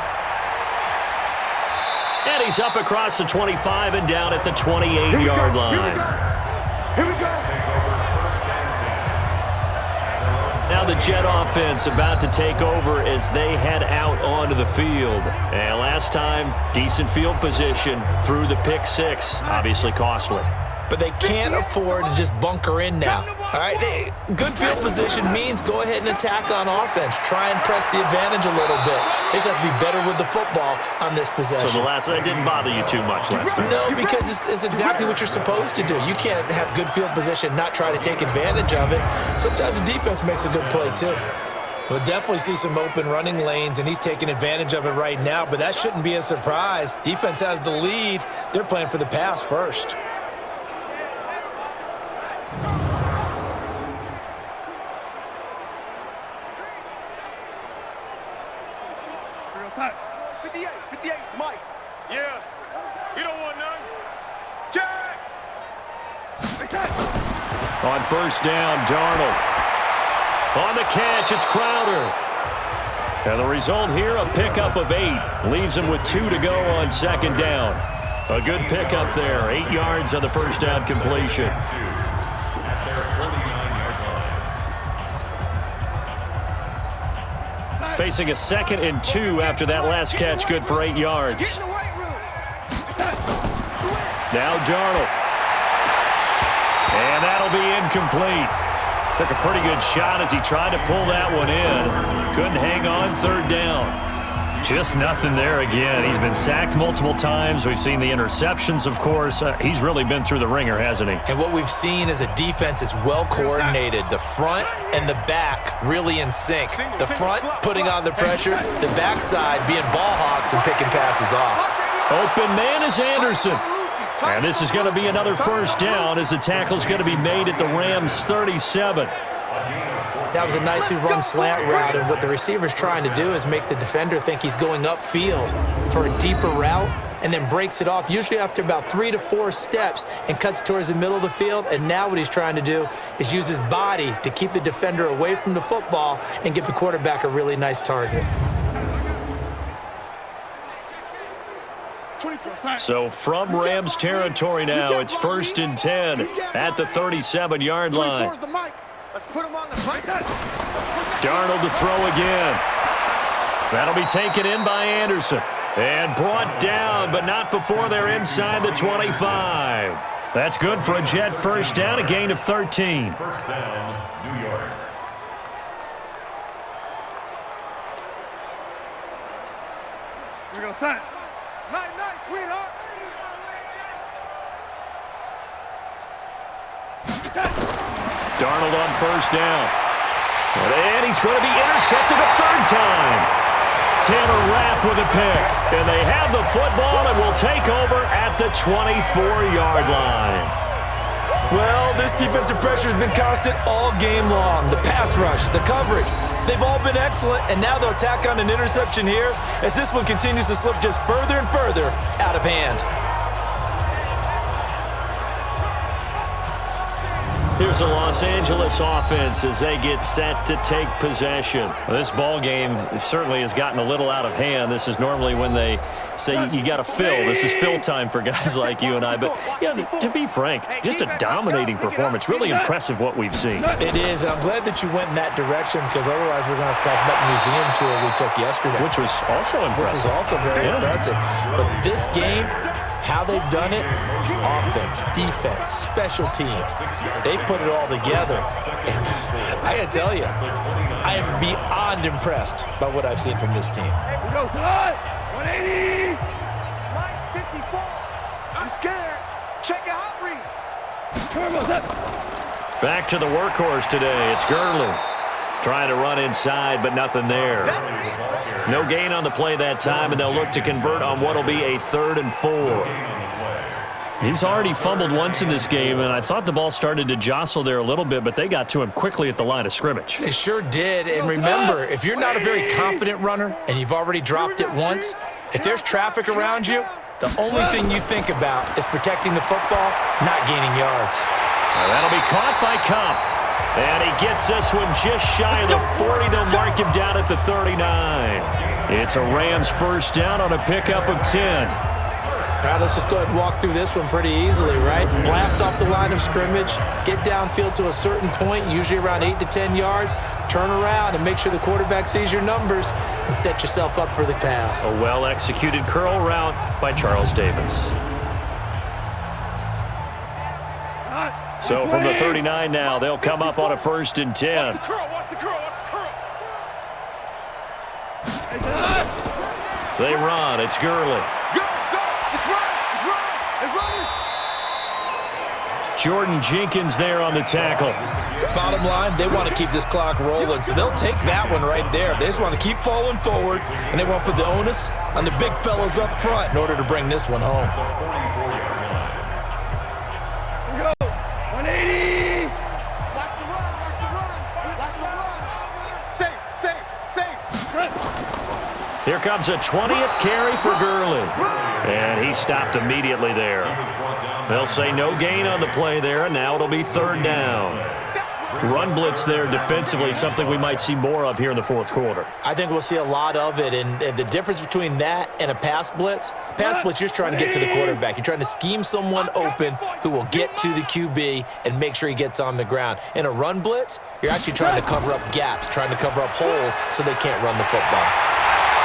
Speaker 2: And he's up across the 25 and down at the 28-yard line.
Speaker 5: Here we go.
Speaker 2: Now the Jet offense about to take over as they head out onto the field. And last time, decent field position through the pick six. Obviously costly.
Speaker 4: But they can't afford to just bunker in now. All right, good field position means go ahead and attack on offense. Try and press the advantage a little bit. They just have to be better with the football on this possession.
Speaker 2: So the last one didn't bother you too much last time?
Speaker 4: No, because it's exactly what you're supposed to do. You can't have good field position, not try to take advantage of it. Sometimes the defense makes a good play too. We'll definitely see some open running lanes, and he's taking advantage of it right now, but that shouldn't be a surprise. Defense has the lead. They're playing for the pass first.
Speaker 5: Outside. 58, Mike. Yeah. You don't want none. Jack!
Speaker 2: On first down, Darnold. On the catch, it's Crowder. And the result here, a pickup of 8. Leaves him with 2 to go on second down. A good pickup there. 8 yards on the first down completion.
Speaker 6: At their 49-yard line.
Speaker 2: Facing a 2nd and 2 after that last catch, good for 8 yards. Now Darnold. And that'll be incomplete. Took a pretty good shot as he tried to pull that one in. Couldn't hang on third down. Just nothing there again. He's been sacked multiple times. We've seen the interceptions, of course. He's really been through the ringer, hasn't he?
Speaker 4: And what we've seen is a defense that's well coordinated. The front and the back really in sync. The front putting on the pressure, the backside being ball hawks and picking passes off.
Speaker 2: Open man is Anderson. And this is going to be another first down as the tackle's going to be made at the Rams' 37.
Speaker 4: That was a nicely run slant route, and what the receiver's trying to do is make the defender think he's going upfield for a deeper route and then breaks it off, usually after about 3 to 4 steps, and cuts towards the middle of the field. And now what he's trying to do is use his body to keep the defender away from the football and give the quarterback a really nice target.
Speaker 2: So from Rams territory now, it's 1st and 10 at the 37-yard line. Darnold to throw again. That'll be taken in by Anderson. And brought down, but not before they're inside the 25. That's good for a Jet first down, a gain of 13.
Speaker 6: First down, New York.
Speaker 5: Here we go, son. Nice, sweetheart.
Speaker 2: Darnold on first down. And he's going to be intercepted a third time. Tanner Rapp with a pick. And they have the football and will take over at the 24-yard line.
Speaker 4: Well, this defensive pressure has been constant all game long. The pass rush, the coverage, they've all been excellent, and now they'll tack on an interception here as this one continues to slip just further and further out of hand.
Speaker 2: Here's a Los Angeles offense as they get set to take possession. Well, this ball game certainly has gotten a little out of hand. This is normally when they say you got to fill. This is fill time for guys like you and I. But, yeah, to be frank, just a dominating performance. Really impressive what we've seen.
Speaker 4: It is, and I'm glad that you went in that direction because otherwise we're going to have to talk about the museum tour we took yesterday.
Speaker 2: Which was also impressive.
Speaker 4: Which was also very impressive. But this game, how they've done it, offense, defense, special teams, they've put it all together. And I got to tell you, I am beyond impressed by what I've seen from this team.
Speaker 5: 180. 54. I'm scared. Check it out, read.
Speaker 2: Back to the workhorse today. It's Gurley. Trying to run inside, but nothing there. No gain on the play that time, and they'll look to convert on what will be a 3rd and 4. He's already fumbled once in this game, and I thought the ball started to jostle there a little bit, but they got to him quickly at the line of scrimmage.
Speaker 4: They sure did, and remember, if you're not a very confident runner and you've already dropped it once, if there's traffic around you, the only thing you think about is protecting the football, not gaining yards.
Speaker 2: That'll be caught by Cup. And he gets this one just shy of the 40. They'll mark him down at the 39. It's a Rams first down on a pickup of 10.
Speaker 4: All right, let's just go ahead and walk through this one pretty easily, right? Blast off the line of scrimmage, get downfield to a certain point, usually around 8 to 10 yards, turn around and make sure the quarterback sees your numbers and set yourself up for the pass.
Speaker 2: A well-executed curl route by Charles Davis. So from the 39 now, they'll come up on a 1st and 10. They run. It's Gurley. Jordan Jenkins there on the tackle.
Speaker 4: Bottom line, they want to keep this clock rolling, so they'll take that one right there. They just want to keep falling forward, and they want to put the onus on the big fellas up front in order to bring this one home.
Speaker 5: 180. Watch the run. Watch the run. Safe.
Speaker 2: Here comes a 20th carry for Gurley. And he stopped immediately there. They'll say no gain on the play there, and now it'll be 3rd down. Run blitz there defensively, something we might see more of here in the 4th quarter.
Speaker 4: I think we'll see a lot of it, and the difference between that and a pass blitz, you're just trying to get to the quarterback. You're trying to scheme someone open who will get to the QB and make sure he gets on the ground. In a run blitz, you're actually trying to cover up gaps, trying to cover up holes so they can't run the football.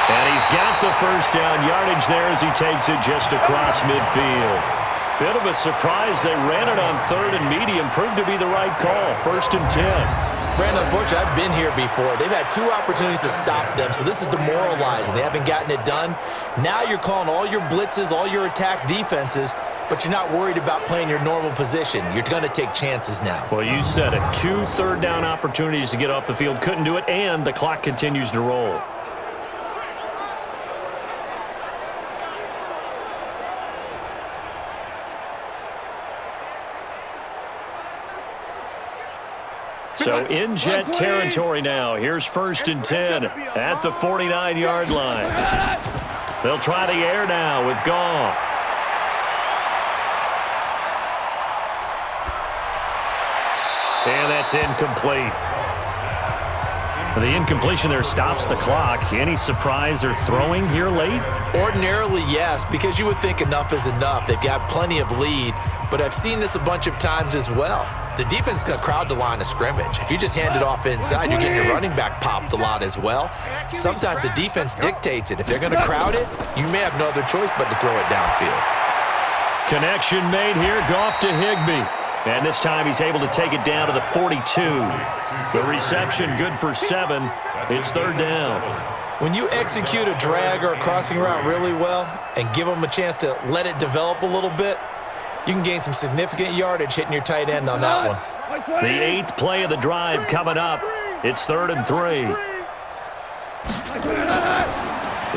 Speaker 2: And he's got the first down yardage there as he takes it just across midfield. Bit of a surprise. They ran it on 3rd and medium. Proved to be the right call. 1st and 10.
Speaker 4: Brandon, unfortunately, I've been here before. They've had 2 opportunities to stop them, so this is demoralizing. They haven't gotten it done. Now you're calling all your blitzes, all your attack defenses, but you're not worried about playing your normal position. You're going to take chances now.
Speaker 2: Well, you said it. 2 3rd down opportunities to get off the field. Couldn't do it, and the clock continues to roll. So in jet territory now. Here's 1st and 10 at the 49-yard line. They'll try the air now with Goff. And that's incomplete. The incompletion there stops the clock. Any surprise they're throwing here late?
Speaker 4: Ordinarily, yes, because you would think enough is enough. They've got plenty of lead, but I've seen this a bunch of times as well. The defense is going to crowd the line of scrimmage. If you just hand it off inside, you're getting your running back popped a lot as well. Sometimes the defense dictates it. If they're going to crowd it, you may have no other choice but to throw it downfield.
Speaker 2: Connection made here. Goff to Higbee. And this time he's able to take it down to the 42. The reception good for 7. It's 3rd down.
Speaker 4: When you execute a drag or a crossing route really well and give them a chance to let it develop a little bit, you can gain some significant yardage hitting your tight end on that one.
Speaker 2: The 8th play of the drive coming up. It's 3rd and 3.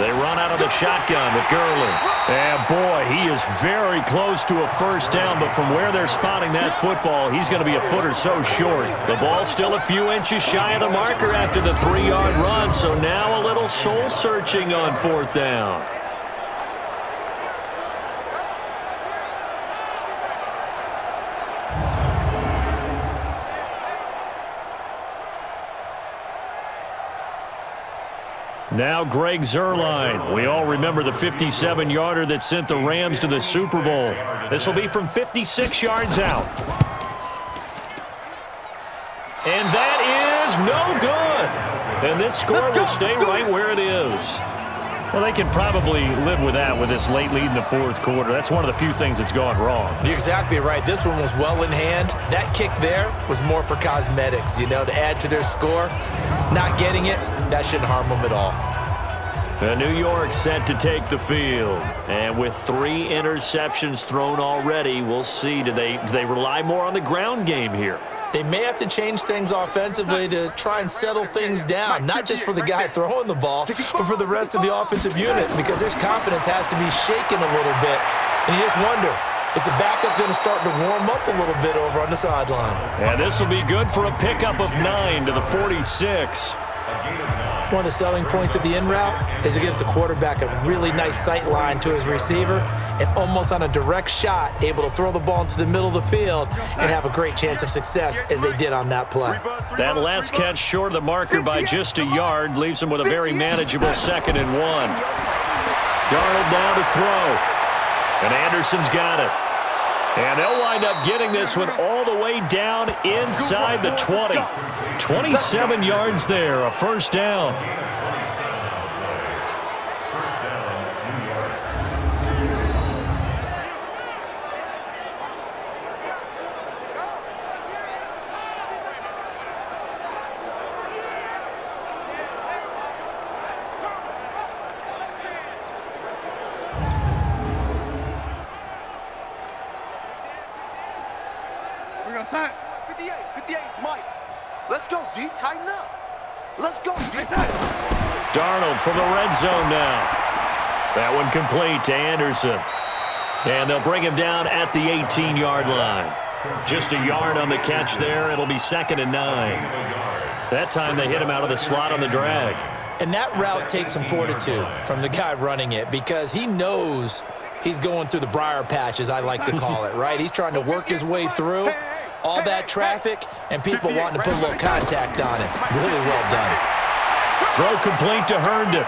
Speaker 2: They run out of the shotgun with Gurley. And boy, he is very close to a first down, but from where they're spotting that football, he's going to be a foot or so short. The ball's still a few inches shy of the marker after the 3-yard run, so now a little soul-searching on 4th down. Now Greg Zuerlein. We all remember the 57-yarder that sent the Rams to the Super Bowl. This will be from 56 yards out. And that is no good. And this score will stay right where it is. Well, they can probably live with that with this late lead in the 4th quarter. That's one of the few things that's gone wrong.
Speaker 4: You're exactly right. This one was well in hand. That kick there was more for cosmetics, to add to their score. Not getting it, that shouldn't harm them at all.
Speaker 2: New York set to take the field. And with 3 interceptions thrown already, we'll see. Do they rely more on the ground game here?
Speaker 4: They may have to change things offensively to try and settle things down, not just for the guy throwing the ball, but for the rest of the offensive unit, because their confidence has to be shaken a little bit. And you just wonder, is the backup going to start to warm up a little bit over on the sideline?
Speaker 2: And this will be good for a pickup of 9 to the 46.
Speaker 4: One of the selling points of the in route is it gives the quarterback a really nice sight line to his receiver and almost on a direct shot able to throw the ball into the middle of the field and have a great chance of success as they did on that play.
Speaker 2: That last catch short of the marker by just a yard leaves him with a very manageable 2nd and 1. Darnold now to throw. And Anderson's got it. And they'll wind up getting this one all the way down inside the 20. 27 yards there, a first down.
Speaker 5: We're going to sign. 58, 58, Mike. Let's go, D. Tighten up. Let's go, D.
Speaker 2: Darnold from the red zone now. That one complete to Anderson. And they'll bring him down at the 18-yard line. Just a yard on the catch there. It'll be 2nd and 9. That time they hit him out of the slot on the drag.
Speaker 4: And that route takes some fortitude from the guy running it because he knows he's going through the briar patch, as I like to call it, right? He's trying to work his way through all that traffic and people wanting to put a little contact on it. Really well done.
Speaker 2: Throw complete to Herndon.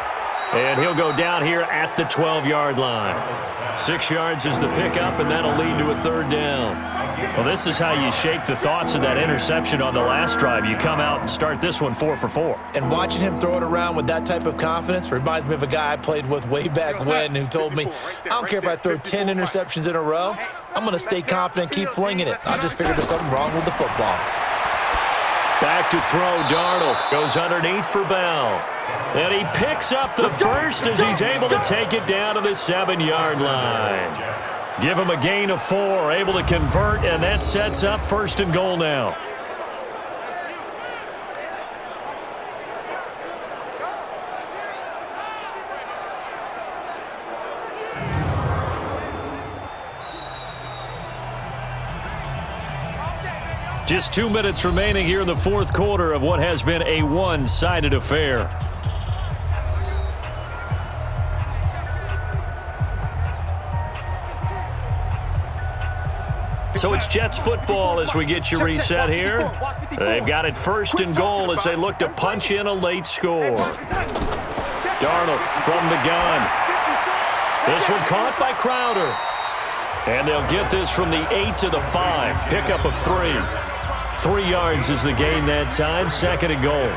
Speaker 2: And he'll go down here at the 12-yard line. 6 yards is the pickup, and that'll lead to a 3rd down. Well, this is how you shake the thoughts of that interception on the last drive. You come out and start this one 4 for 4.
Speaker 4: And watching him throw it around with that type of confidence reminds me of a guy I played with way back when who told me, I don't care if I throw 10 interceptions in a row, I'm going to stay confident, keep flinging it. I just figured there's something wrong with the football.
Speaker 2: Back to throw, Darnold. Goes underneath for Bell. And he picks up the first as he's able to take it down to the 7-yard line. Give him a gain of 4, able to convert, and that sets up 1st and goal now. Just 2 minutes remaining here in the 4th quarter of what has been a one-sided affair. So it's Jets football as we get you reset here. They've got it 1st and goal as they look to punch in a late score. Darnold from the gun. This one caught by Crowder. And they'll get this from the 8 to the 5. Pickup of 3. 3 yards is the gain that time. 2nd and goal.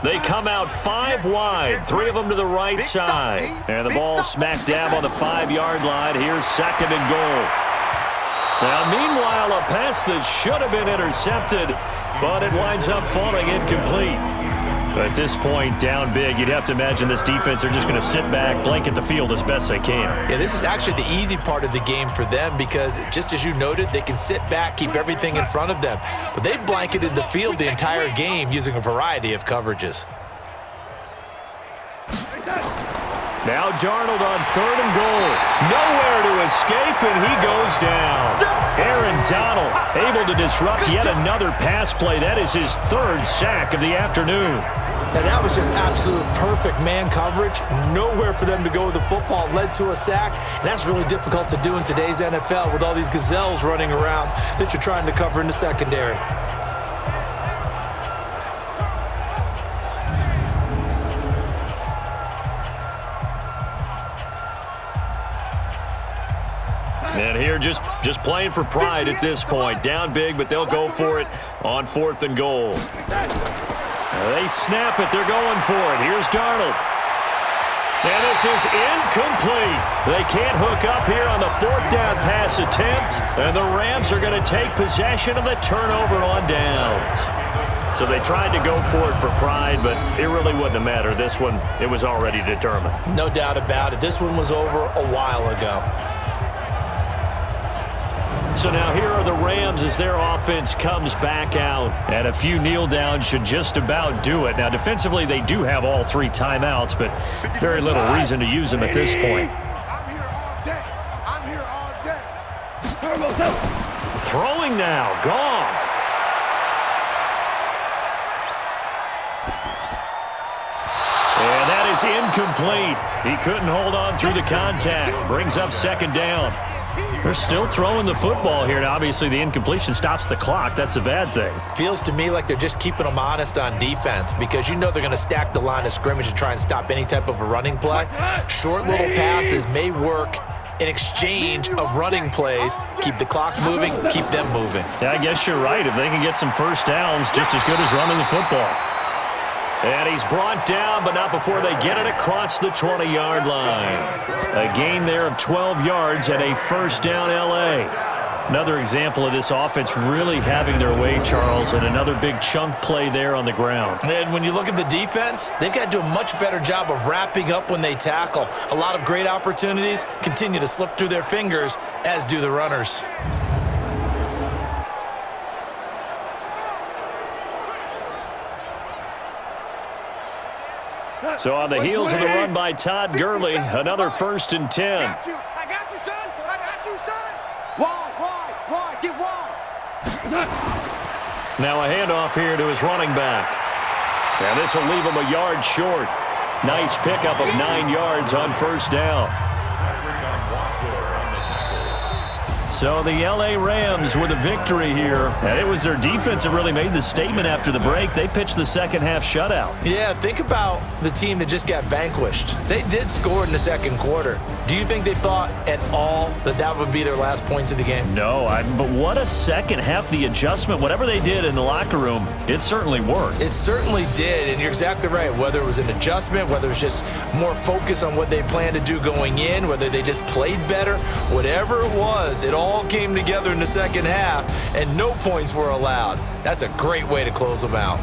Speaker 2: They come out 5 wide, 3 of them to the right side. And the ball smack dab on the 5-yard line. Here's 2nd and goal. Now, meanwhile, a pass that should have been intercepted, but it winds up falling incomplete. At this point, down big, you'd have to imagine this defense, they're just going to sit back, blanket the field as best they can.
Speaker 4: Yeah, this is actually the easy part of the game for them because, just as you noted, they can sit back, keep everything in front of them. But they've blanketed the field the entire game using a variety of coverages.
Speaker 2: Now Darnold on 3rd and goal. Nowhere to escape, and he goes down. Aaron Donald able to disrupt yet another pass play. That is his 3rd sack of the afternoon.
Speaker 4: And that was just absolute perfect man coverage. Nowhere for them to go with the football. Led to a sack. And that's really difficult to do in today's NFL with all these gazelles running around that you're trying to cover in the secondary.
Speaker 2: And here just playing for pride at this point. Down big, but they'll go for it on 4th and goal. They snap it. They're going for it. Here's Darnold. And this is incomplete. They can't hook up here on the 4th down pass attempt. And the Rams are going to take possession of the turnover on downs. So they tried to go for it for pride, but it really wouldn't have mattered. This one, it was already determined.
Speaker 4: No doubt about it. This one was over a while ago.
Speaker 2: So now here are the Rams as their offense comes back out. And a few kneel downs should just about do it. Now, defensively, they do have all 3 timeouts, but very little reason to use them at this point.
Speaker 5: I'm here all day. I'm here all day.
Speaker 2: Throwing now, Goff. And that is incomplete. He couldn't hold on through the contact. Brings up second down. They're still throwing the football here. Now, obviously, the incompletion stops the clock. That's a bad thing.
Speaker 4: Feels to me like they're just keeping them honest on defense because you know they're going to stack the line of scrimmage and try and stop any type of a running play. Short little passes may work in exchange of running plays. Keep the clock moving, keep them moving.
Speaker 2: Yeah, I guess you're right. If they can get some first downs, just as good as running the football. And he's brought down, but not before they get it across the 20-yard line. A gain there of 12 yards and a first down, L.A. Another example of this offense really having their way, Charles, and another big chunk play there on the ground.
Speaker 4: And when you look at the defense, they've got to do a much better job of wrapping up when they tackle. A lot of great opportunities continue to slip through their fingers, as do the runners.
Speaker 2: So on the heels of the run by Todd Gurley, another 1st and 10.
Speaker 5: I got you, son. I got you, son. Wide, get wide.
Speaker 2: Now a handoff here to his running back. And this will leave him a yard short. Nice pickup of 9 yards on first down. So the L.A. Rams with a victory here. And it was their defense that really made the statement after the break. They pitched the second half shutout.
Speaker 4: Yeah, think about the team that just got vanquished. They did score in the second quarter. Do you think they thought at all that that would be their last points of the game?
Speaker 2: No, but what a second half. The adjustment, whatever they did in the locker room, it certainly worked.
Speaker 4: It certainly did, and you're exactly right. Whether it was an adjustment, whether it was just more focus on what they planned to do going in, whether they just played better, whatever it was, it all came together in the second half, and no points were allowed. That's a great way to close them out.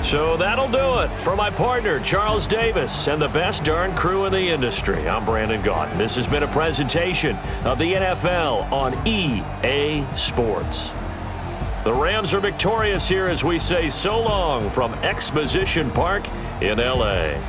Speaker 2: So that'll do it. For my partner, Charles Davis, and the best darn crew in the industry, I'm Brandon Gaudin. This has been a presentation of the NFL on EA Sports. The Rams are victorious here as we say so long from Exposition Park in L.A.